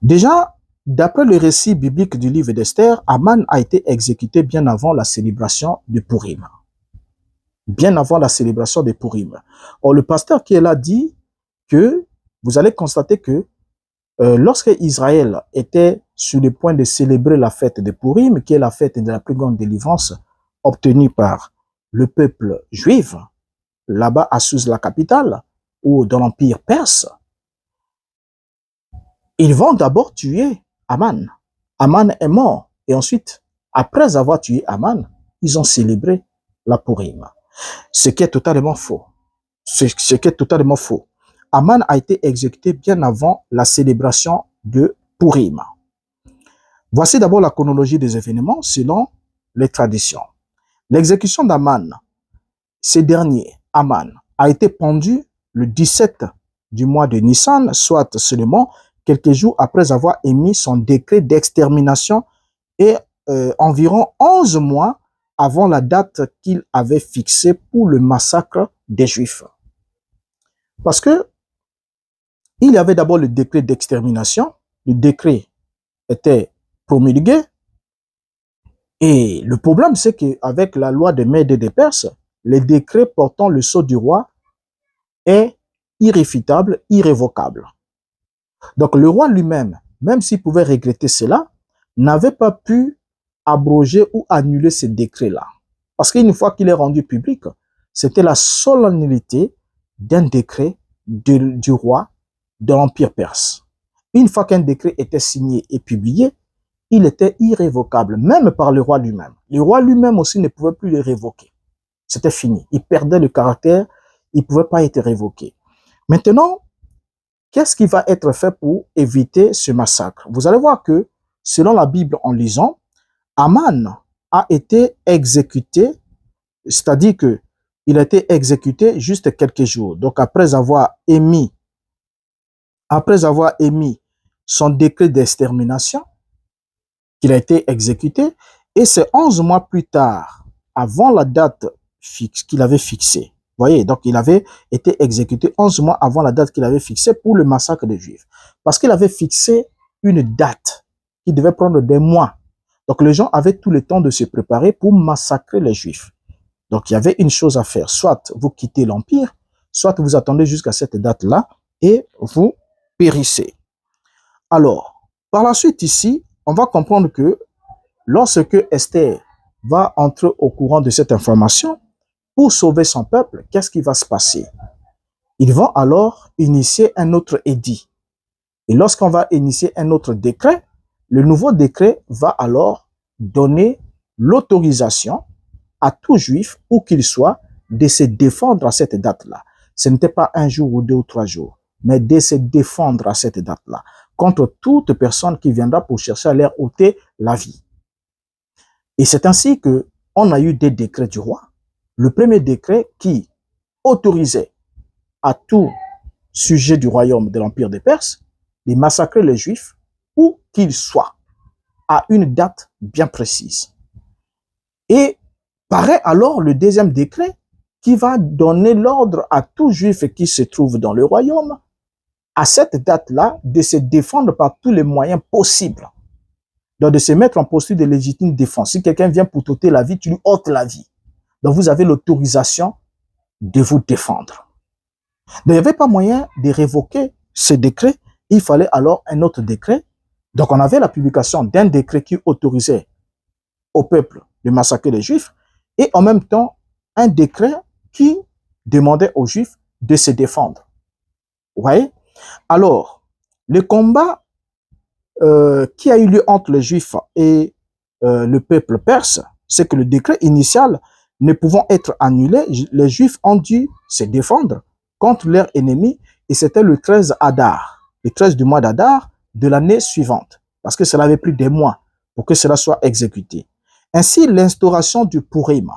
Déjà, d'après le récit biblique du livre d'Esther, Aman a été exécuté bien avant la célébration de Purim. Bien avant la célébration de Purim. Or, le pasteur qui est là dit que vous allez constater que lorsque Israël était sur le point de célébrer la fête de Purim, qui est la fête de la plus grande délivrance obtenue par le peuple juif, là-bas à Suse, la capitale, ou dans l'empire perse, ils vont d'abord tuer Aman. Aman est mort. Et ensuite, après avoir tué Aman, ils ont célébré la Purim. Ce qui est totalement faux. Ce qui est totalement faux. Aman a été exécuté bien avant la célébration de Purim. Voici d'abord la chronologie des événements selon les traditions. L'exécution d'Aman, ce dernier, Aman, a été pendu le 17 du mois de Nissan, soit seulement quelques jours après avoir émis son décret d'extermination et environ 11 mois avant la date qu'il avait fixée pour le massacre des Juifs. Parce que il y avait d'abord le décret d'extermination, le décret était promulgué, et le problème c'est qu'avec la loi des Mèdes et des Perses, le décret portant le sceau du roi est irréfutable, irrévocable. Donc le roi lui-même, même s'il pouvait regretter cela, n'avait pas pu abroger ou annuler ce décret-là. Parce qu'une fois qu'il est rendu public, c'était la solennité d'un décret du roi de l'Empire perse. Une fois qu'un décret était signé et publié, il était irrévocable, même par le roi lui-même. Le roi lui-même aussi ne pouvait plus le révoquer. C'était fini. Il perdait le caractère, il ne pouvait pas être révoqué. Maintenant, qu'est-ce qui va être fait pour éviter ce massacre? Vous allez voir que, selon la Bible en lisant, Aman a été exécuté, c'est-à-dire que il a été exécuté juste quelques jours. Donc, après avoir émis son décret d'extermination, qu'il a été exécuté, et c'est 11 mois plus tard, avant la date qu'il avait fixée. Vous voyez, donc il avait été exécuté 11 mois avant la date qu'il avait fixée pour le massacre des Juifs. Parce qu'il avait fixé une date qui devait prendre des mois. Donc les gens avaient tout le temps de se préparer pour massacrer les Juifs. Donc il y avait une chose à faire, soit vous quittez l'Empire, soit vous attendez jusqu'à cette date-là et vous périssez. Alors, par la suite ici, on va comprendre que lorsque Esther va entrer au courant de cette information, pour sauver son peuple, qu'est-ce qui va se passer? Ils vont alors initier un autre édit. Et lorsqu'on va initier un autre décret, le nouveau décret va alors donner l'autorisation à tout juif, où qu'il soit, de se défendre à cette date-là. Ce n'était pas un jour ou 2 ou 3 jours, mais de se défendre à cette date-là, contre toute personne qui viendra pour chercher à leur ôter la vie. Et c'est ainsi qu'on a eu des décrets du roi. Le premier décret qui autorisait à tout sujet du royaume de l'Empire des Perses de massacrer les Juifs où qu'ils soient, à une date bien précise. Et paraît alors le deuxième décret qui va donner l'ordre à tout Juif qui se trouve dans le royaume, à cette date-là, de se défendre par tous les moyens possibles. Donc de se mettre en posture de légitime défense. Si quelqu'un vient pour t'ôter la vie, tu lui ôtes la vie. Donc vous avez l'autorisation de vous défendre. Donc il n'y avait pas moyen de révoquer ce décret. Il fallait alors un autre décret. Donc on avait la publication d'un décret qui autorisait au peuple de massacrer les Juifs et en même temps un décret qui demandait aux Juifs de se défendre. Vous voyez? Alors, le combat qui a eu lieu entre les Juifs et le peuple perse, c'est que le décret initial ne pouvant être annulé, les Juifs ont dû se défendre contre leurs ennemis et c'était le 13 Adar, le 13 du mois d'Adar de l'année suivante, parce que cela avait pris des mois pour que cela soit exécuté. Ainsi, l'instauration du Purim.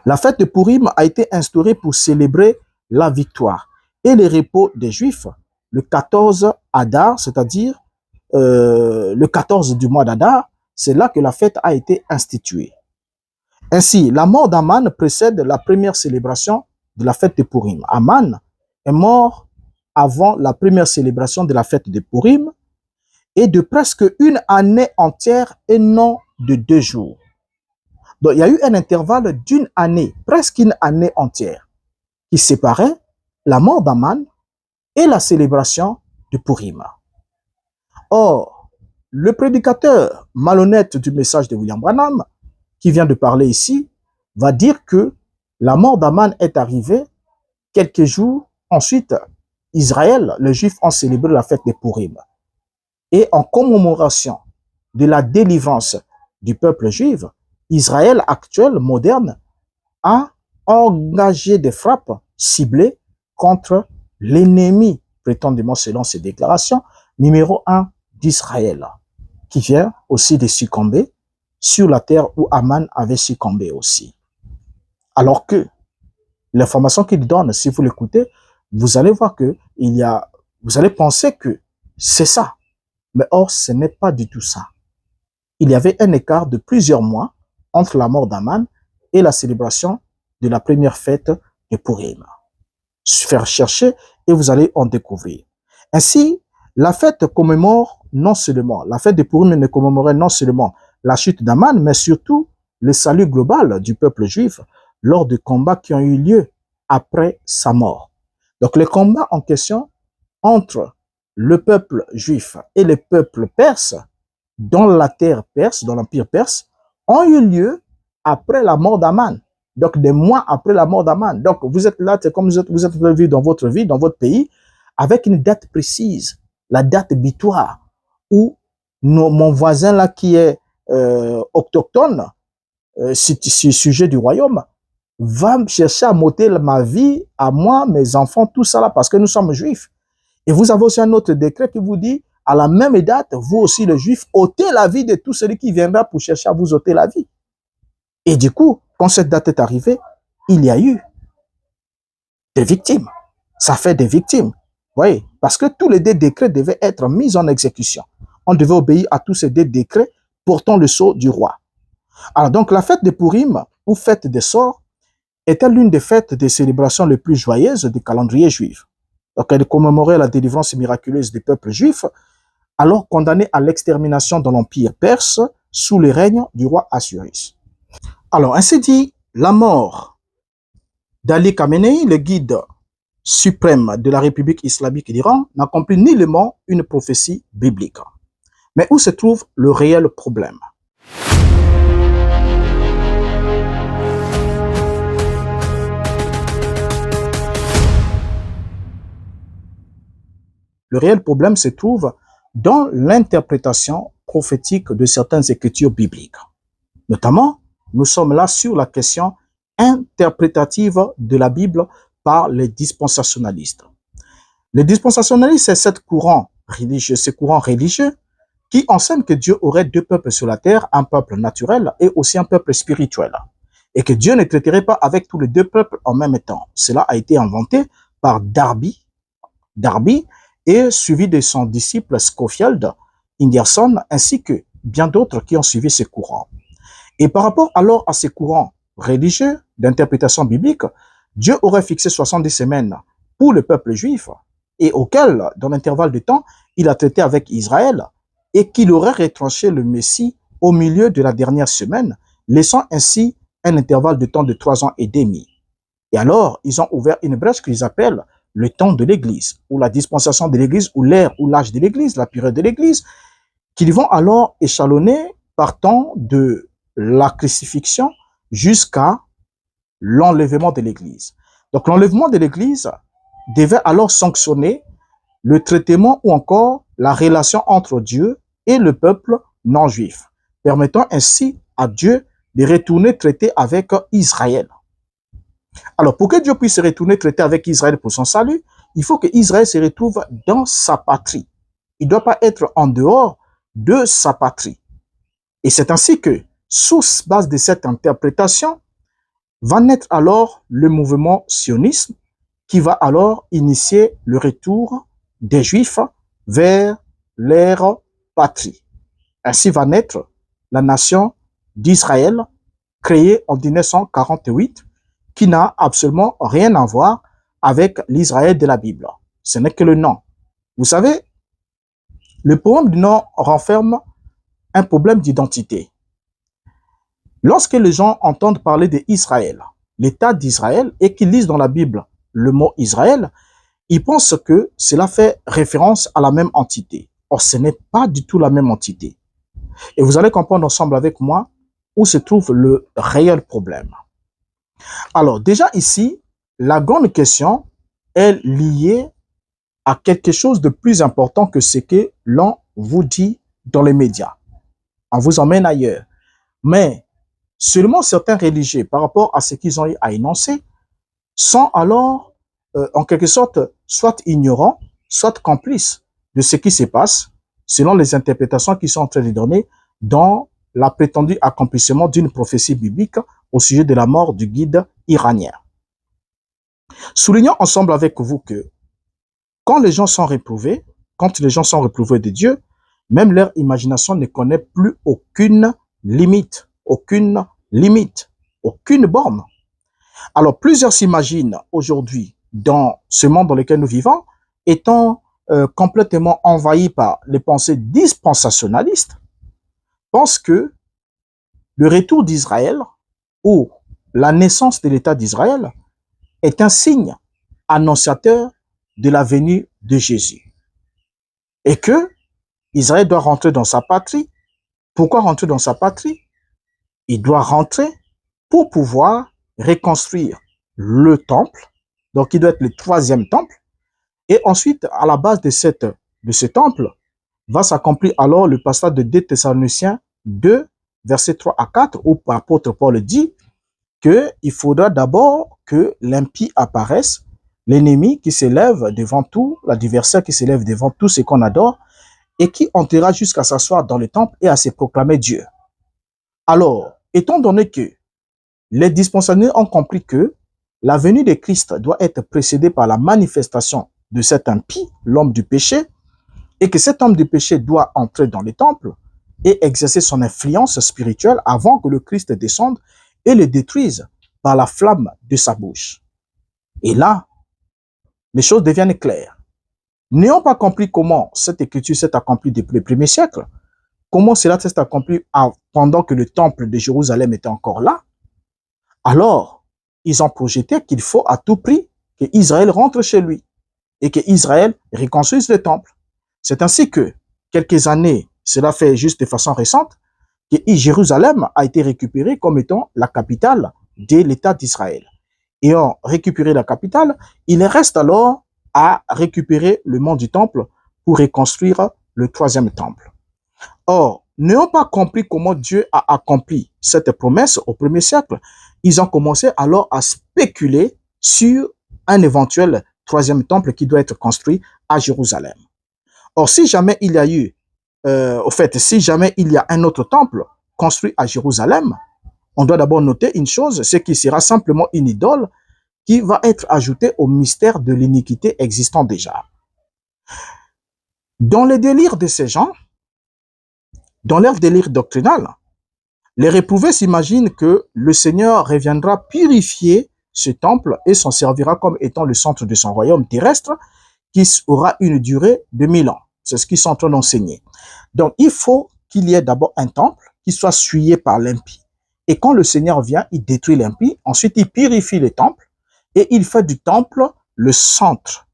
La fête de Purim a été instaurée pour célébrer la victoire et le repos des Juifs le 14 Adar, c'est-à-dire le 14 du mois d'Adar, c'est là que la fête a été instituée. Ainsi, la mort d'Aman précède la première célébration de la fête de Purim. Aman est mort avant la première célébration de la fête de Purim et de presque une année entière et non de 2 jours. Donc, il y a eu un intervalle d'une année, presque une année entière, qui séparait la mort d'Aman et la célébration de Purim. Or, le prédicateur malhonnête du message de William Branham, qui vient de parler ici, va dire que la mort d'Aman est arrivée quelques jours. Ensuite, Israël, les Juifs ont célébré la fête de Purim. Et en commémoration de la délivrance du peuple juif, Israël actuel, moderne, a engagé des frappes ciblées contre l'ennemi, prétendument selon ses déclarations, numéro 1 d'Israël, qui vient aussi de succomber sur la terre où Aman avait succombé aussi. Alors que l'information qu'il donne, si vous l'écoutez, vous allez voir que vous allez penser que c'est ça. Mais or, ce n'est pas du tout ça. Il y avait un écart de plusieurs mois entre la mort d'Aman et la célébration de la première fête de Purim. Faire chercher et vous allez en découvrir. Ainsi, la fête la fête de Purim ne commémorait non seulement la chute d'Aman, mais surtout le salut global du peuple juif lors des combats qui ont eu lieu après sa mort. Donc les combats en question entre le peuple juif et le peuple perse dans la terre perse, dans l'empire perse, ont eu lieu après la mort d'Aman. Donc des mois après la mort d'Aman. Donc vous êtes là, c'est comme vous êtes vu dans votre vie, dans votre pays, avec une date précise, la date butoir, où mon voisin là qui est autochtone, sujet du royaume, va me chercher à m'ôter ma vie, à moi, mes enfants, tout ça là, parce que nous sommes juifs. Et vous avez aussi un autre décret qui vous dit, à la même date, vous aussi les juifs, ôtez la vie de tout celui qui viendra pour chercher à vous ôter la vie. Et du coup, quand cette date est arrivée, il y a eu des victimes. Ça fait des victimes. Vous voyez, parce que tous les deux décrets devaient être mis en exécution. On devait obéir à tous ces deux décrets portant le sceau du roi. Alors donc la fête de Purim, ou fête des sorts, était l'une des fêtes des célébrations les plus joyeuses du calendrier juif. Donc elle commémorait la délivrance miraculeuse des peuples juifs, alors condamnés à l'extermination dans l'empire perse sous le règne du roi Assuérus. Alors ainsi dit, la mort d'Ali Khamenei, le guide suprême de la République islamique d'Iran, n'accomplit nullement une prophétie biblique. Mais où se trouve le réel problème? Le réel problème se trouve dans l'interprétation prophétique de certaines écritures bibliques. Notamment, nous sommes là sur la question interprétative de la Bible par les dispensationalistes. Les dispensationalistes, c'est ce courant religieux qui enseigne que Dieu aurait deux peuples sur la terre, un peuple naturel et aussi un peuple spirituel. Et que Dieu ne traiterait pas avec tous les deux peuples en même temps. Cela a été inventé par Darby et suivi de son disciple Scofield, Ingerson, ainsi que bien d'autres qui ont suivi ce courant. Et par rapport alors à ces courants religieux d'interprétation biblique, Dieu aurait fixé 70 semaines pour le peuple juif et auquel, dans l'intervalle de temps, il a traité avec Israël et qu'il aurait retranché le Messie au milieu de la dernière semaine, laissant ainsi un intervalle de temps de 3 ans et demi. Et alors, ils ont ouvert une brèche qu'ils appellent le temps de l'Église, ou la dispensation de l'Église, ou l'ère ou l'âge de l'Église, la période de l'Église, qu'ils vont alors échelonner partant de la crucifixion jusqu'à l'enlèvement de l'Église. Donc l'enlèvement de l'Église devait alors sanctionner le traitement ou encore la relation entre Dieu et le peuple non juif, permettant ainsi à Dieu de retourner traiter avec Israël. Alors, pour que Dieu puisse se retourner traiter avec Israël pour son salut, il faut que Israël se retrouve dans sa patrie. Il ne doit pas être en dehors de sa patrie. Et c'est ainsi que, sous base de cette interprétation, va naître alors le mouvement sionisme qui va alors initier le retour des Juifs vers leur patrie. Ainsi va naître la nation d'Israël, créée en 1948, qui n'a absolument rien à voir avec l'Israël de la Bible. Ce n'est que le nom. Vous savez, le problème du nom renferme un problème d'identité. Lorsque les gens entendent parler d'Israël, l'État d'Israël, et qu'ils lisent dans la Bible le mot Israël, ils pensent que cela fait référence à la même entité. Or, ce n'est pas du tout la même entité. Et vous allez comprendre ensemble avec moi où se trouve le réel problème. Alors, déjà ici, la grande question est liée à quelque chose de plus important que ce que l'on vous dit dans les médias. On vous emmène ailleurs. Mais seulement certains religieux, par rapport à ce qu'ils ont eu à énoncer, sont alors, en quelque sorte, soit ignorants, soit complices de ce qui se passe selon les interprétations qui sont en train de donner dans la prétendue accomplissement d'une prophétie biblique au sujet de la mort du guide iranien. Soulignons ensemble avec vous que quand les gens sont réprouvés, de Dieu, même leur imagination ne connaît plus aucune limite, aucune borne. Alors, plusieurs s'imaginent aujourd'hui, dans ce monde dans lequel nous vivons, étant complètement envahis par les pensées dispensationalistes, pensent que le retour d'Israël ou la naissance de l'État d'Israël est un signe annonciateur de la venue de Jésus. Et que Israël doit rentrer dans sa patrie. Pourquoi rentrer dans sa patrie? Il doit rentrer pour pouvoir reconstruire le temple. Donc, il doit être le troisième temple. Et ensuite, à la base de ce temple, va s'accomplir alors le passage de 2 Thessaloniciens 2, versets 3 à 4, où l'apôtre Paul dit qu'il faudra d'abord que l'impie apparaisse, l'ennemi qui s'élève devant tout, l'adversaire qui s'élève devant tout ce qu'on adore, et qui entrera jusqu'à s'asseoir dans le temple et à se proclamer Dieu. Alors, étant donné que les dispensationnistes ont compris que la venue de Christ doit être précédée par la manifestation de cet impie, l'homme du péché, et que cet homme du péché doit entrer dans le temple et exercer son influence spirituelle avant que le Christ descende et le détruise par la flamme de sa bouche. Et là, les choses deviennent claires. N'ayant pas compris comment cette écriture s'est accomplie depuis le premier siècle, comment cela s'est accompli pendant que le temple de Jérusalem était encore là, alors ils ont projeté qu'il faut à tout prix que Israël rentre chez lui et que Israël reconstruise le temple. C'est ainsi que, quelques années, cela fait juste de façon récente, que Jérusalem a été récupérée comme étant la capitale de l'État d'Israël. Ayant récupéré la capitale, il reste alors à récupérer le mont du temple pour reconstruire le troisième temple. Or, n'ayant pas compris comment Dieu a accompli cette promesse au premier siècle, ils ont commencé alors à spéculer sur un éventuel troisième temple qui doit être construit à Jérusalem. Or, si jamais il y a eu, si jamais il y a un autre temple construit à Jérusalem, on doit d'abord noter une chose, c'est qu'il sera simplement une idole qui va être ajoutée au mystère de l'iniquité existant déjà. Dans les délires de ces gens, dans leur délire doctrinal, les réprouvés s'imaginent que le Seigneur reviendra purifier ce temple et s'en servira comme étant le centre de son royaume terrestre qui aura une durée de 1000 ans. C'est ce qu'ils sont en train d'enseigner. Donc, il faut qu'il y ait d'abord un temple qui soit souillé par l'impie. Et quand le Seigneur vient, il détruit l'impie. Ensuite, il purifie le temple et il fait du temple le centre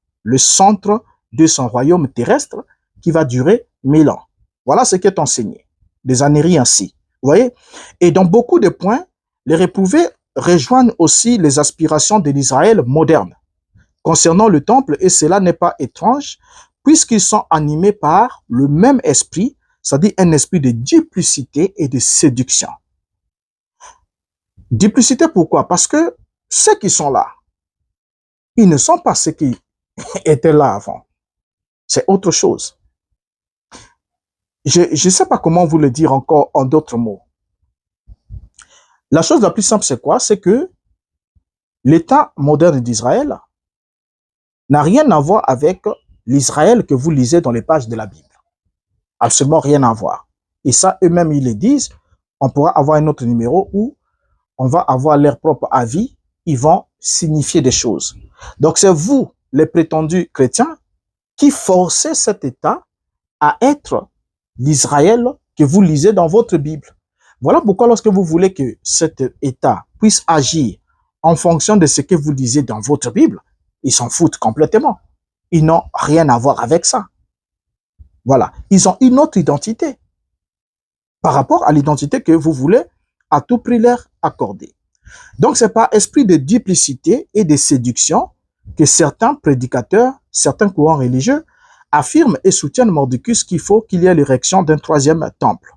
de son royaume terrestre qui va durer 1000 ans. Voilà ce qui est enseigné. Des âneries ainsi. Vous voyez? Et dans beaucoup de points, les réprouvés rejoignent aussi les aspirations de l'Israël moderne concernant le temple, et cela n'est pas étrange, puisqu'ils sont animés par le même esprit, c'est-à-dire un esprit de duplicité et de séduction. Duplicité pourquoi? Parce que ceux qui sont là, ils ne sont pas ceux qui étaient là avant. C'est autre chose. Je ne sais pas comment vous le dire encore en d'autres mots. La chose la plus simple, c'est quoi? C'est que l'État moderne d'Israël n'a rien à voir avec l'Israël que vous lisez dans les pages de la Bible. Absolument rien à voir. Et ça, eux-mêmes, ils le disent. On pourra avoir un autre numéro où on va avoir leur propre avis. Ils vont signifier des choses. Donc, c'est vous, les prétendus chrétiens, qui forcez cet État à être l'Israël que vous lisez dans votre Bible. Voilà pourquoi lorsque vous voulez que cet État puisse agir en fonction de ce que vous lisez dans votre Bible, ils s'en foutent complètement. Ils n'ont rien à voir avec ça. Voilà. Ils ont une autre identité par rapport à l'identité que vous voulez à tout prix leur accorder. Donc, c'est par esprit de duplicité et de séduction que certains prédicateurs, certains courants religieux affirment et soutiennent Mordicus qu'il faut qu'il y ait l'érection d'un troisième temple.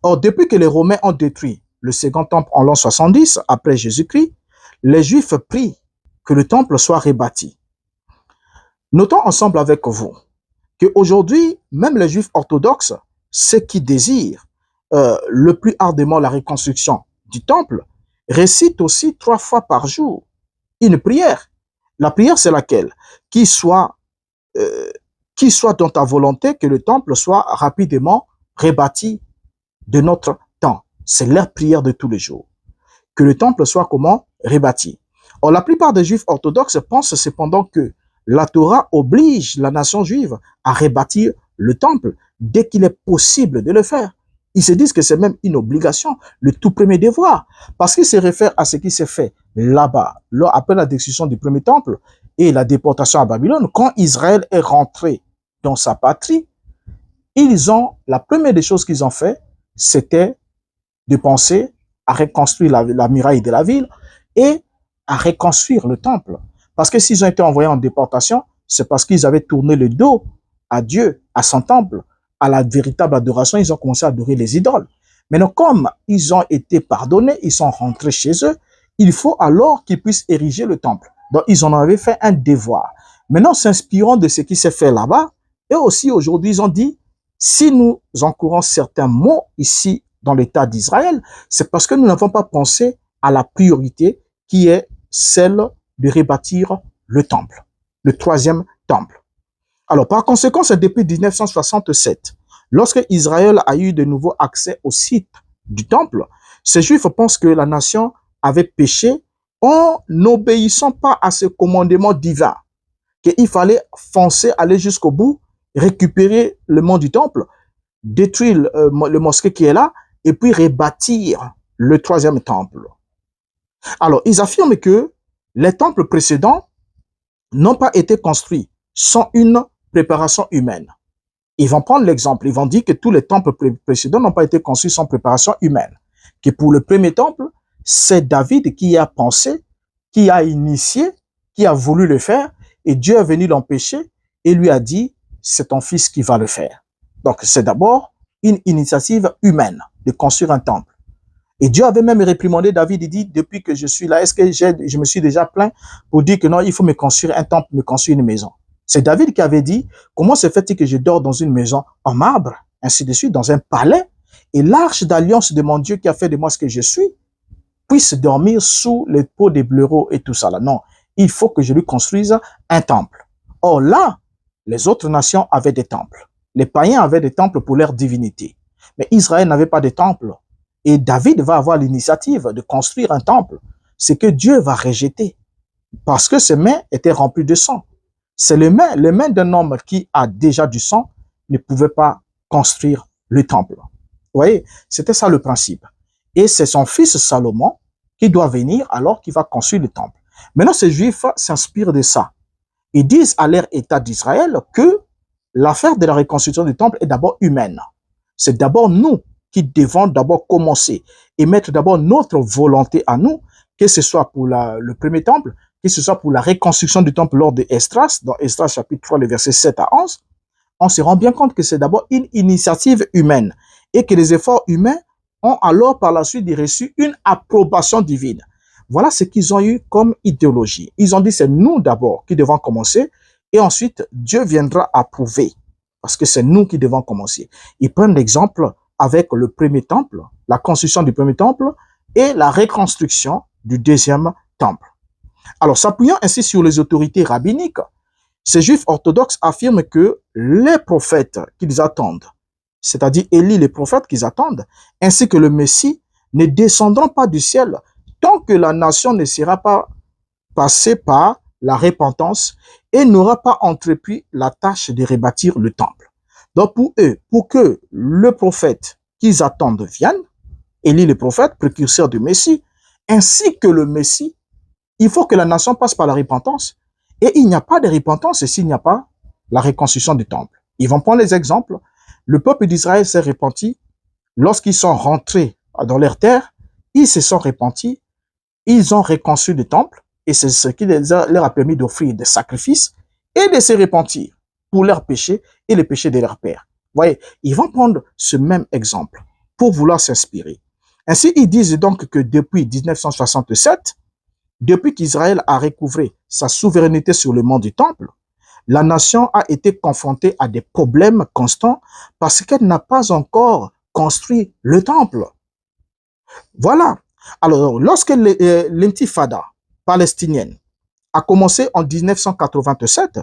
Or, depuis que les Romains ont détruit le second temple en l'an 70 après Jésus-Christ, les Juifs prient que le temple soit rebâti. Notons ensemble avec vous qu'aujourd'hui, même les Juifs orthodoxes, ceux qui désirent le plus ardemment la reconstruction du temple, récitent aussi 3 fois par jour une prière. La prière, c'est laquelle? Qu'il soit dans ta volonté que le temple soit rapidement rebâti de notre temps. C'est leur prière de tous les jours. Que le temple soit comment? Rebâti. Or, la plupart des Juifs orthodoxes pensent cependant que la Torah oblige la nation juive à rebâtir le temple dès qu'il est possible de le faire. Ils se disent que c'est même une obligation, le tout premier devoir, parce qu'ils se réfèrent à ce qui s'est fait là-bas, après la destruction du premier temple et la déportation à Babylone. Quand Israël est rentré dans sa patrie, la première des choses qu'ils ont fait, c'était de penser à reconstruire la muraille de la ville et à reconstruire le temple. Parce que s'ils ont été envoyés en déportation, c'est parce qu'ils avaient tourné le dos à Dieu, à son temple, à la véritable adoration. Ils ont commencé à adorer les idoles. Maintenant, comme ils ont été pardonnés, ils sont rentrés chez eux, il faut alors qu'ils puissent ériger le temple. Donc, ils en avaient fait un devoir. Maintenant, s'inspirant de ce qui s'est fait là-bas, et aussi aujourd'hui, ils ont dit, si nous encourons certains mots ici dans l'État d'Israël, c'est parce que nous n'avons pas pensé à la priorité qui est celle de rebâtir le temple, le 3e temple. Alors, par conséquent, c'est depuis 1967, lorsque Israël a eu de nouveau accès au site du temple, ces Juifs pensent que la nation avait péché en n'obéissant pas à ce commandement divin, qu'il fallait foncer, aller jusqu'au bout, récupérer le mont du temple, détruire le mosquée qui est là, et puis rebâtir le 3e temple. Alors, ils affirment que les temples précédents n'ont pas été construits sans une préparation humaine. Ils vont prendre l'exemple, ils vont dire que tous les temples précédents n'ont pas été construits sans préparation humaine. Que pour le premier temple, c'est David qui a pensé, qui a initié, qui a voulu le faire, et Dieu est venu l'empêcher et lui a dit, c'est ton fils qui va le faire. Donc, c'est d'abord une initiative humaine de construire un temple. Et Dieu avait même réprimandé David, il dit, depuis que je suis là, est-ce que je me suis déjà plaint pour dire que non, il faut me construire un temple, me construire une maison. C'est David qui avait dit, comment se fait-il que je dors dans une maison en marbre, ainsi de suite, dans un palais, et l'arche d'alliance de mon Dieu qui a fait de moi ce que je suis, puisse dormir sous les peaux des blaireaux et tout ça là. Non, il faut que je lui construise un temple. Or là, les autres nations avaient des temples. Les païens avaient des temples pour leur divinité. Mais Israël n'avait pas de temple. Et David va avoir l'initiative de construire un temple. C'est que Dieu va rejeter. Parce que ses mains étaient remplies de sang. C'est les mains d'un homme qui a déjà du sang ne pouvaient pas construire le temple. Vous voyez, c'était ça le principe. Et c'est son fils Salomon qui doit venir alors qu'il va construire le temple. Maintenant, ces Juifs s'inspirent de ça. Ils disent à leur État d'Israël que l'affaire de la reconstruction du temple est d'abord humaine. C'est d'abord nous qui devons d'abord commencer et mettre d'abord notre volonté à nous, que ce soit pour le premier temple, que ce soit pour la reconstruction du temple lors de Esdras, dans Esdras chapitre 3, les versets 7 à 11, on se rend bien compte que c'est d'abord une initiative humaine et que les efforts humains ont alors par la suite reçu une approbation divine. Voilà ce qu'ils ont eu comme idéologie. Ils ont dit c'est nous d'abord qui devons commencer et ensuite Dieu viendra approuver parce que c'est nous qui devons commencer. Ils prennent l'exemple avec le premier temple, la construction du premier temple et la reconstruction du deuxième temple. Alors, s'appuyant ainsi sur les autorités rabbiniques, ces Juifs orthodoxes affirment que les prophètes qu'ils attendent, c'est-à-dire Élie, les prophètes qu'ils attendent, ainsi que le Messie, ne descendront pas du ciel tant que la nation ne sera pas passée par la repentance et n'aura pas entrepris la tâche de rebâtir le temple. Donc pour eux, pour que le prophète qu'ils attendent vienne, Élie le prophète, précurseur du Messie, ainsi que le Messie, il faut que la nation passe par la repentance. Et il n'y a pas de repentance s'il n'y a pas la reconstruction du temple. Ils vont prendre les exemples. Le peuple d'Israël s'est repenti lorsqu'ils sont rentrés dans leur terre, ils se sont repentis, ils ont reconstruit le temple, et c'est ce qui leur a permis d'offrir des sacrifices et de se repentir pour leurs péchés et les péchés de leur père. Vous voyez, ils vont prendre ce même exemple pour vouloir s'inspirer. Ainsi, ils disent donc que depuis 1967, depuis qu'Israël a recouvré sa souveraineté sur le mont du temple, la nation a été confrontée à des problèmes constants parce qu'elle n'a pas encore construit le temple. Voilà. Alors, lorsque l'intifada palestinienne a commencé en 1987,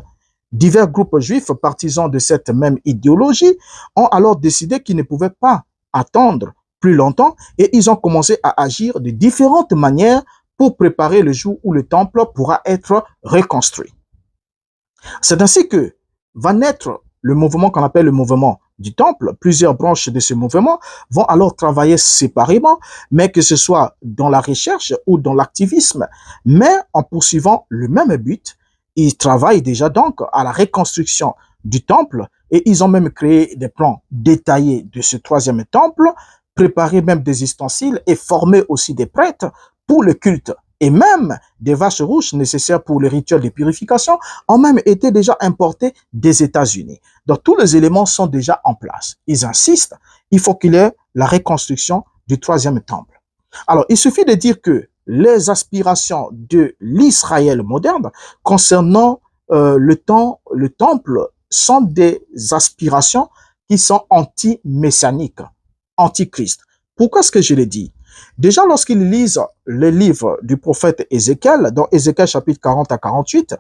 divers groupes juifs partisans de cette même idéologie ont alors décidé qu'ils ne pouvaient pas attendre plus longtemps et ils ont commencé à agir de différentes manières pour préparer le jour où le temple pourra être reconstruit. C'est ainsi que va naître le mouvement qu'on appelle le mouvement du temple. Plusieurs branches de ce mouvement vont alors travailler séparément, mais que ce soit dans la recherche ou dans l'activisme, mais en poursuivant le même but. Ils travaillent déjà donc à la reconstruction du temple et ils ont même créé des plans détaillés de ce troisième temple, préparé même des ustensiles et formé aussi des prêtres pour le culte. Et même des vaches rouges nécessaires pour le rituel de purification ont même été déjà importés des États-Unis. Donc tous les éléments sont déjà en place. Ils insistent, il faut qu'il y ait la reconstruction du troisième temple. Alors il suffit de dire que les aspirations de l'Israël moderne concernant le temple sont des aspirations qui sont anti-messianiques, anti-Christ. Pourquoi est-ce que je le dis? Déjà, lorsqu'ils lisent le livre du prophète Ézéchiel, dans Ézéchiel chapitre 40 à 48,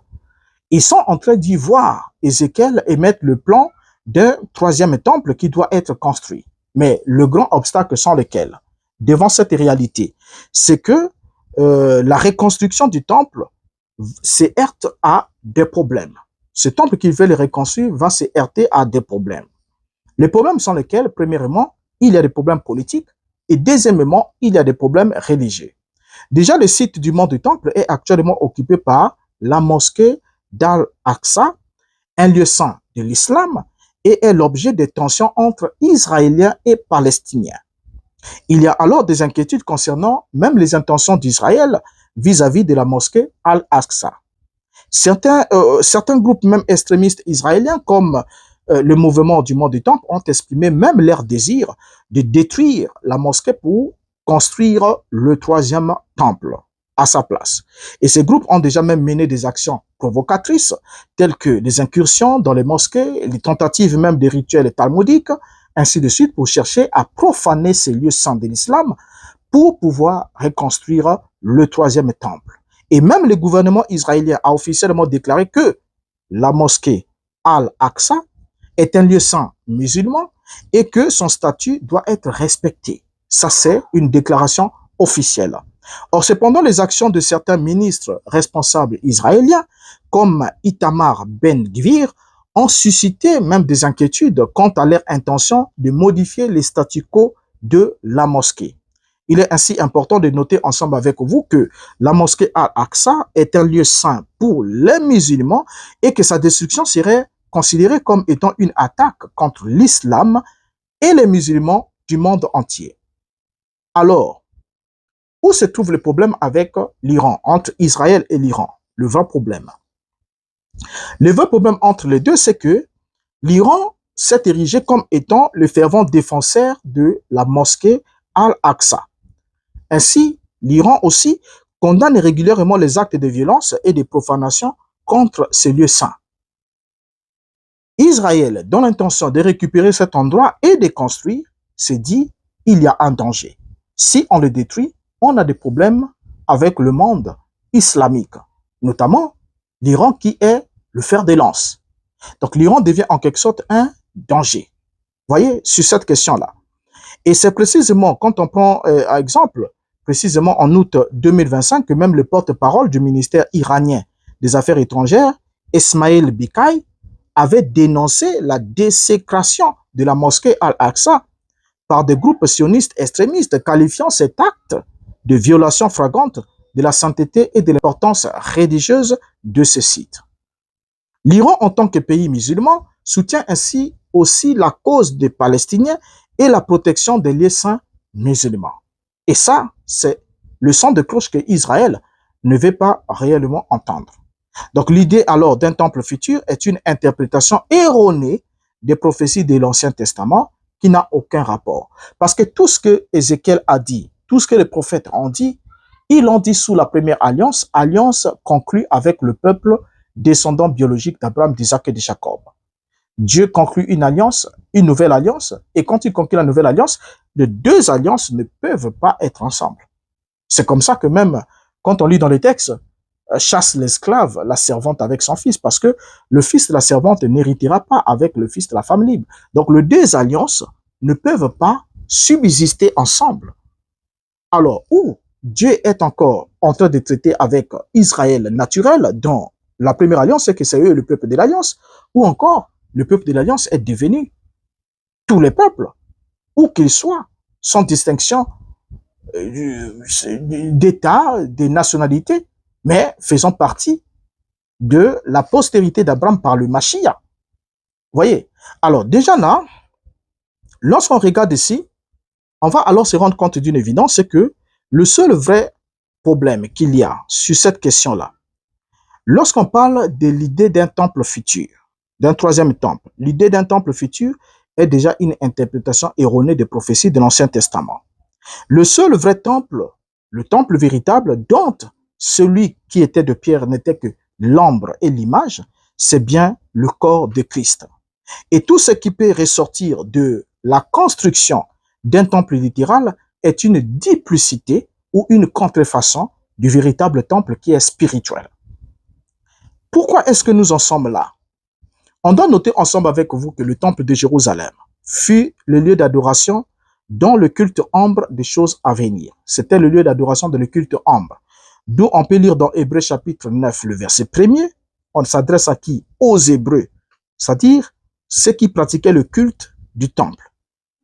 ils sont en train d'y voir Ézéchiel émettre le plan d'un troisième temple qui doit être construit. Mais le grand obstacle sont lesquels? Devant cette réalité, c'est que la reconstruction du temple se heurte à des problèmes. Ce temple qu'ils veulent reconstruire va se heurter à des problèmes. Les problèmes sont lesquels? Premièrement, il y a des problèmes politiques et deuxièmement, il y a des problèmes religieux. Déjà, le site du mont du Temple est actuellement occupé par la mosquée d'Al-Aqsa, un lieu saint de l'islam, et est l'objet de tensions entre Israéliens et Palestiniens. Il y a alors des inquiétudes concernant même les intentions d'Israël vis-à-vis de la mosquée Al-Aqsa. Certains groupes même extrémistes israéliens comme le mouvement du mont du Temple ont exprimé même leur désir de détruire la mosquée pour construire le troisième temple à sa place. Et ces groupes ont déjà même mené des actions provocatrices telles que des incursions dans les mosquées, les tentatives même des rituels talmudiques, ainsi de suite, pour chercher à profaner ces lieux saints de l'islam pour pouvoir reconstruire le troisième temple. Et même le gouvernement israélien a officiellement déclaré que la mosquée Al-Aqsa est un lieu saint musulman et que son statut doit être respecté. Ça, c'est une déclaration officielle. Or, cependant, les actions de certains ministres responsables israéliens, comme Itamar Ben-Gvir, ont suscité même des inquiétudes quant à leur intention de modifier les statu quo de la mosquée. Il est ainsi important de noter ensemble avec vous que la mosquée Al-Aqsa est un lieu saint pour les musulmans et que sa destruction serait considérée comme étant une attaque contre l'islam et les musulmans du monde entier. Alors, où se trouve le problème avec l'Iran, entre Israël et l'Iran? Le vrai problème. Le vrai problème entre les deux, c'est que l'Iran s'est érigé comme étant le fervent défenseur de la mosquée Al-Aqsa. Ainsi, l'Iran aussi condamne régulièrement les actes de violence et de profanation contre ces lieux saints. Israël, dans l'intention de récupérer cet endroit et de construire, s'est dit, il y a un danger. Si on le détruit, on a des problèmes avec le monde islamique, notamment l'Iran qui est le fer de lance. Donc l'Iran devient en quelque sorte un danger. Vous voyez, sur cette question-là. Et c'est précisément, quand on prend à exemple, précisément en août 2025, que même le porte-parole du ministère iranien des Affaires étrangères, Esmail Bikaï, avait dénoncé la désécration de la mosquée Al-Aqsa par des groupes sionistes extrémistes, qualifiant cet acte de violation flagrante de la sainteté et de l'importance religieuse de ce site. L'Iran, en tant que pays musulman, soutient ainsi aussi la cause des Palestiniens et la protection des lieux saints musulmans. Et ça, c'est le son de cloche que Israël ne veut pas réellement entendre. Donc l'idée alors d'un temple futur est une interprétation erronée des prophéties de l'Ancien Testament qui n'a aucun rapport. Parce que tout ce que Ézéchiel a dit, tout ce que les prophètes ont dit, ils l'ont dit sous la première alliance, alliance conclue avec le peuple descendants biologiques d'Abraham, d'Isaac et de Jacob. Dieu conclut une alliance, une nouvelle alliance, et quand il conclut la nouvelle alliance, les deux alliances ne peuvent pas être ensemble. C'est comme ça que même quand on lit dans les textes, chasse l'esclave, la servante avec son fils, parce que le fils de la servante n'héritera pas avec le fils de la femme libre. Donc les deux alliances ne peuvent pas subsister ensemble. Alors, où Dieu est encore en train de traiter avec Israël naturel, dans la première alliance, c'est que c'est eux le peuple de l'alliance, ou encore le peuple de l'alliance est devenu tous les peuples, où qu'ils soient, sans distinction d'État, de nationalité, mais faisant partie de la postérité d'Abraham par le Mashiach. Voyez. Alors, déjà là, lorsqu'on regarde ici, on va alors se rendre compte d'une évidence, c'est que le seul vrai problème qu'il y a sur cette question-là, lorsqu'on parle de l'idée d'un temple futur, d'un troisième temple, l'idée d'un temple futur est déjà une interprétation erronée des prophéties de l'Ancien Testament. Le seul vrai temple, le temple véritable, dont celui qui était de pierre n'était que l'ombre et l'image, c'est bien le corps de Christ. Et tout ce qui peut ressortir de la construction d'un temple littéral est une duplicité ou une contrefaçon du véritable temple qui est spirituel. Pourquoi est-ce que nous en sommes là? On doit noter ensemble avec vous que le temple de Jérusalem fut le lieu d'adoration dans le culte ombre des choses à venir. C'était le lieu d'adoration de le culte ombre. D'où on peut lire dans Hébreux chapitre 9, le verset 1er, on s'adresse à qui? Aux Hébreux, c'est-à-dire ceux qui pratiquaient le culte du temple,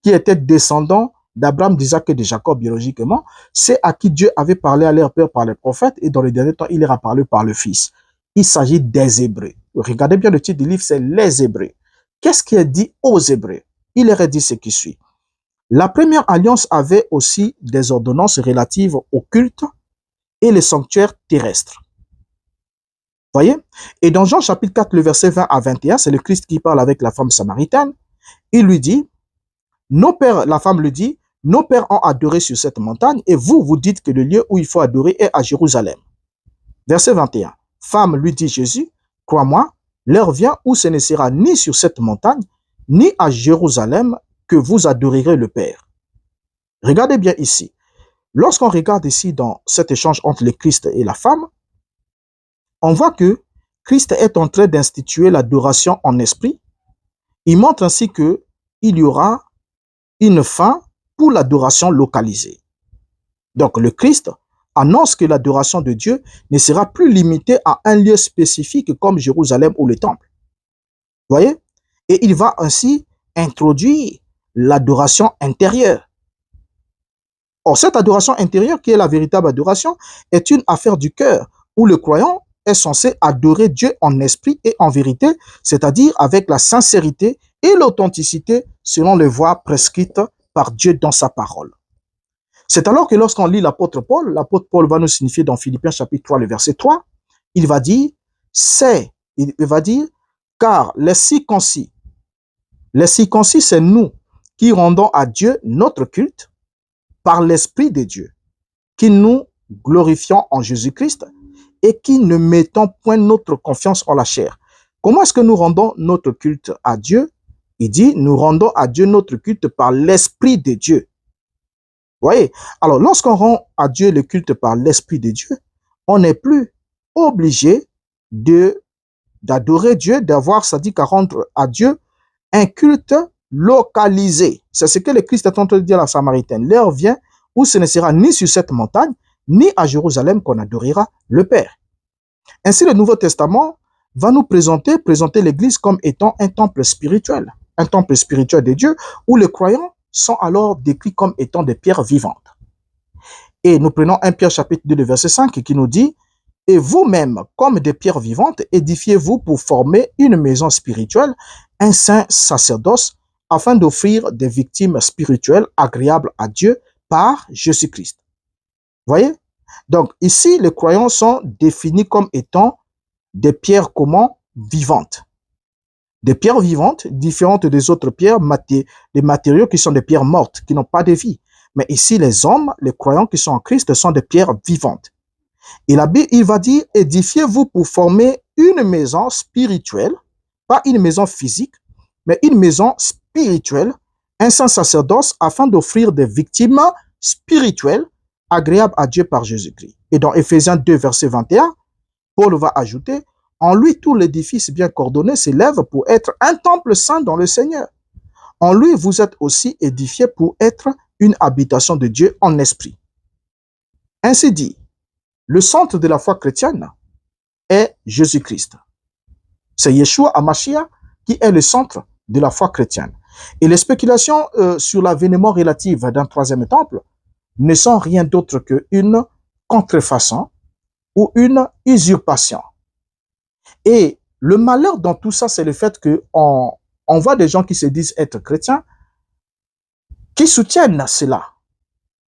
qui étaient descendants d'Abraham, d'Isaac et de Jacob biologiquement. C'est à qui Dieu avait parlé à leur père par les prophètes, et dans le dernier temps, il leur a parlé par le Fils. Il s'agit des Hébreux. Regardez bien le titre du livre, c'est les Hébreux. Qu'est-ce qui est dit aux Hébreux? Il leur a dit ce qui suit. La première alliance avait aussi des ordonnances relatives au culte et les sanctuaires terrestres. Voyez? Et dans Jean chapitre 4, le verset 20 à 21, c'est le Christ qui parle avec la femme samaritaine. Il lui dit, nos pères, la femme lui dit, nos pères ont adoré sur cette montagne et vous, vous dites que le lieu où il faut adorer est à Jérusalem. Verset 21. Femme, lui dit Jésus, crois-moi, l'heure vient où ce ne sera ni sur cette montagne, ni à Jérusalem que vous adorerez le Père. Regardez bien ici. Lorsqu'on regarde ici dans cet échange entre le Christ et la femme, on voit que Christ est en train d'instituer l'adoration en esprit. Il montre ainsi qu'il y aura une fin pour l'adoration localisée. Donc le Christ annonce que l'adoration de Dieu ne sera plus limitée à un lieu spécifique comme Jérusalem ou le temple. Vous voyez? Et il va ainsi introduire l'adoration intérieure. Or, cette adoration intérieure, qui est la véritable adoration, est une affaire du cœur, où le croyant est censé adorer Dieu en esprit et en vérité, c'est-à-dire avec la sincérité et l'authenticité selon les voies prescrites par Dieu dans sa parole. C'est alors que lorsqu'on lit l'apôtre Paul va nous signifier dans Philippiens chapitre 3, le verset 3, il va dire, car les circoncis, c'est nous qui rendons à Dieu notre culte par l'Esprit de Dieu, qui nous glorifions en Jésus-Christ et qui ne mettons point notre confiance en la chair. Comment est-ce que nous rendons notre culte à Dieu? Il dit, nous rendons à Dieu notre culte par l'Esprit de Dieu. Vous voyez? Alors, lorsqu'on rend à Dieu le culte par l'Esprit de Dieu, on n'est plus obligé d'adorer Dieu, d'avoir, c'est-à-dire qu'à rendre à Dieu un culte localisé. C'est ce que le Christ est en train de dire à la Samaritaine. L'heure vient où ce ne sera ni sur cette montagne, ni à Jérusalem qu'on adorera le Père. Ainsi, le Nouveau Testament va nous présenter l'Église comme étant un temple spirituel de Dieu, où les croyants sont alors décrits comme étant des pierres vivantes. Et nous prenons 1 Pierre chapitre 2, verset 5 qui nous dit, « Et vous-même, comme des pierres vivantes, édifiez-vous pour former une maison spirituelle, un saint sacerdoce, afin d'offrir des victimes spirituelles agréables à Dieu par Jésus-Christ. » Voyez? Donc ici, les croyants sont définis comme étant des pierres comment? Vivantes. Des pierres vivantes, différentes des autres pierres, des matériaux qui sont des pierres mortes, qui n'ont pas de vie. Mais ici, les hommes, les croyants qui sont en Christ, sont des pierres vivantes. Et la Bible, il va dire, édifiez-vous pour former une maison spirituelle, pas une maison physique, mais une maison spirituelle, un saint sacerdoce afin d'offrir des victimes spirituelles agréables à Dieu par Jésus-Christ. Et dans Éphésiens 2, verset 21, Paul va ajouter, en lui tout l'édifice bien coordonné s'élève pour être un temple saint dans le Seigneur. En lui vous êtes aussi édifiés pour être une habitation de Dieu en esprit. Ainsi dit, le centre de la foi chrétienne est Jésus-Christ. C'est Yeshua HaMashiach qui est le centre de la foi chrétienne. Et les spéculations sur l'avènement relatif d'un troisième temple ne sont rien d'autre qu'une contrefaçon ou une usurpation. Et le malheur dans tout ça, c'est le fait qu'on voit des gens qui se disent être chrétiens, qui soutiennent cela,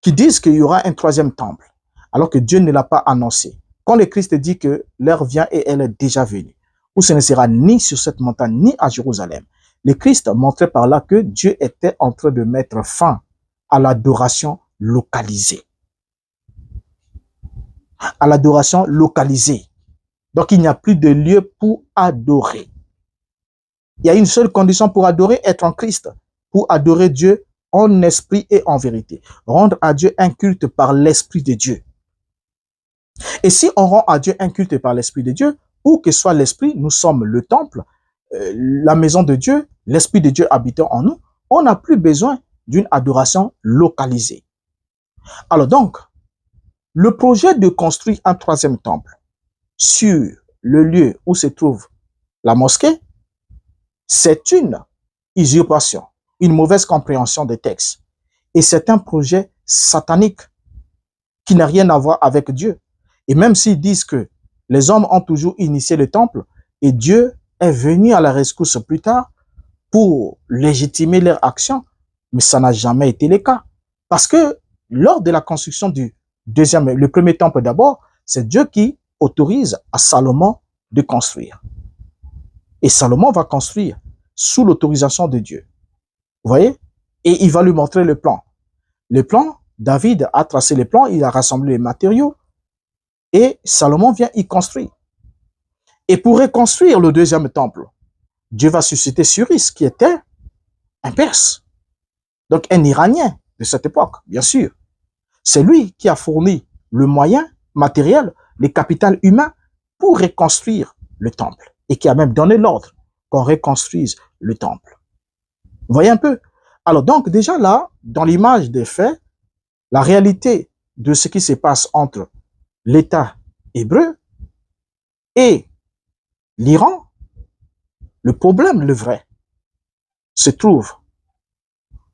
qui disent qu'il y aura un troisième temple, alors que Dieu ne l'a pas annoncé. Quand le Christ dit que l'heure vient et elle est déjà venue, où ce ne sera ni sur cette montagne, ni à Jérusalem. Le Christ montrait par là que Dieu était en train de mettre fin à l'adoration localisée. À l'adoration localisée. Donc, il n'y a plus de lieu pour adorer. Il y a une seule condition pour adorer, être en Christ. Pour adorer Dieu en esprit et en vérité. Rendre à Dieu un culte par l'Esprit de Dieu. Et si on rend à Dieu un culte par l'Esprit de Dieu, où que soit l'Esprit, nous sommes le temple, la maison de Dieu, l'Esprit de Dieu habitant en nous, on n'a plus besoin d'une adoration localisée. Alors donc, le projet de construire un troisième temple sur le lieu où se trouve la mosquée, c'est une usurpation, une mauvaise compréhension des textes. Et c'est un projet satanique qui n'a rien à voir avec Dieu. Et même s'ils disent que les hommes ont toujours initié le temple et Dieu est venu à la rescousse plus tard pour légitimer leur action, mais ça n'a jamais été le cas. Parce que lors de la construction le premier temple d'abord, c'est Dieu qui autorise à Salomon de construire. Et Salomon va construire sous l'autorisation de Dieu. Vous voyez? Et il va lui montrer le plan. Le plan, David a tracé le plan, il a rassemblé les matériaux et Salomon vient y construire. Et pour reconstruire le deuxième temple, Dieu va susciter Cyrus, qui était un Perse, donc un Iranien de cette époque, bien sûr. C'est lui qui a fourni le moyen matériel, le capital humain pour reconstruire le temple et qui a même donné l'ordre qu'on reconstruise le temple. Vous voyez un peu? Alors donc déjà là, dans l'image des faits, la réalité de ce qui se passe entre l'État hébreu et l'Iran, le problème, le vrai, se trouve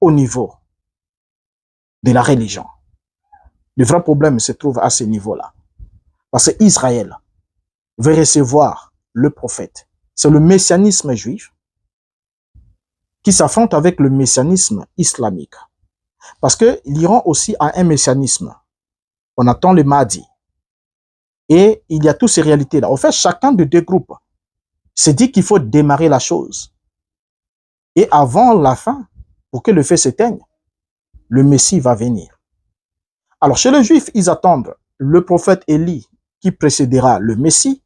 au niveau de la religion. Le vrai problème se trouve à ce niveau-là. Parce qu'Israël veut recevoir le prophète. C'est le messianisme juif qui s'affronte avec le messianisme islamique. Parce que l'Iran aussi a un messianisme. On attend le Mahdi. Et il y a toutes ces réalités-là. En fait, chacun des deux groupes se dit qu'il faut démarrer la chose. Et avant la fin, pour que le feu s'éteigne, le Messie va venir. Alors, chez les Juifs, ils attendent le prophète Élie qui précédera le Messie.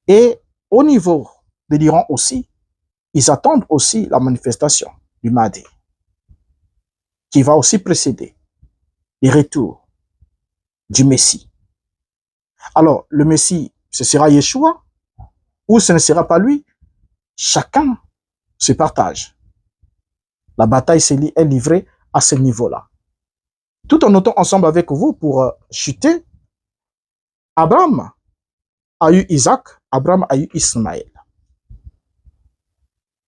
Et au niveau de l'Iran aussi, ils attendent aussi la manifestation du Mahdi, qui va aussi précéder le retour du Messie. Alors, le Messie, ce sera Yeshua ou ce ne sera pas lui? Chacun se partage. La bataille est livrée à ce niveau-là. Tout en notant ensemble avec vous pour chuter, Abraham a eu Isaac, Abraham a eu Ismaël.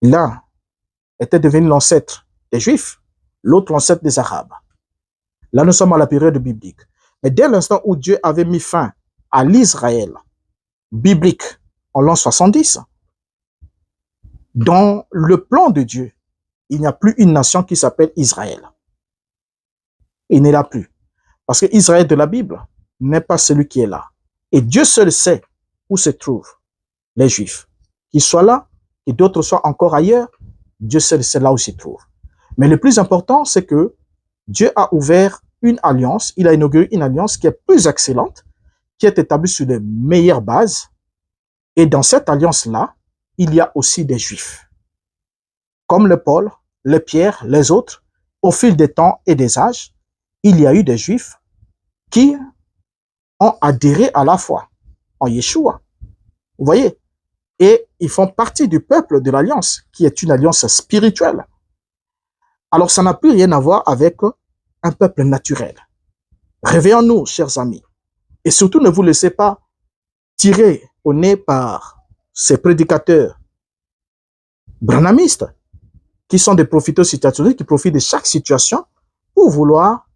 L'un était devenu l'ancêtre des Juifs, l'autre l'ancêtre des Arabes. Là, nous sommes à la période biblique. Mais dès l'instant où Dieu avait mis fin à l'Israël biblique en l'an 70, dans le plan de Dieu, il n'y a plus une nation qui s'appelle Israël. Il n'est là plus. Parce que Israël de la Bible n'est pas celui qui est là. Et Dieu seul sait où se trouvent les Juifs. Qu'ils soient là et d'autres soient encore ailleurs, Dieu seul sait là où ils se trouvent. Mais le plus important, c'est que Dieu a ouvert une alliance, il a inauguré une alliance qui est plus excellente, qui est établie sur les meilleures bases, Et dans cette alliance-là, il y a aussi des Juifs. Comme le Paul, le Pierre, les autres, au fil des temps et des âges, il y a eu des Juifs qui ont adhéré à la foi en Yeshua. Vous voyez? Et ils font partie du peuple de l'alliance, qui est une alliance spirituelle. Alors, ça n'a plus rien à voir avec un peuple naturel. Réveillons-nous, chers amis. Et surtout, ne vous laissez pas tirer au nez par ces prédicateurs branhamistes, qui sont des profiteurs situationnels, qui profitent de chaque situation pour vouloir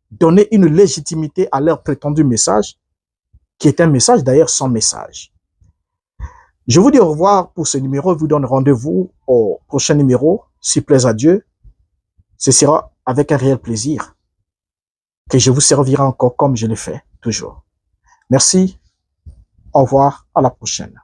donner une légitimité à leur prétendu message, qui est un message d'ailleurs sans message. Je vous dis au revoir pour ce numéro, je vous donne rendez-vous au prochain numéro, s'il plaise à Dieu. Ce sera avec un réel plaisir que je vous servirai encore comme je l'ai fait toujours. Merci, au revoir, à la prochaine.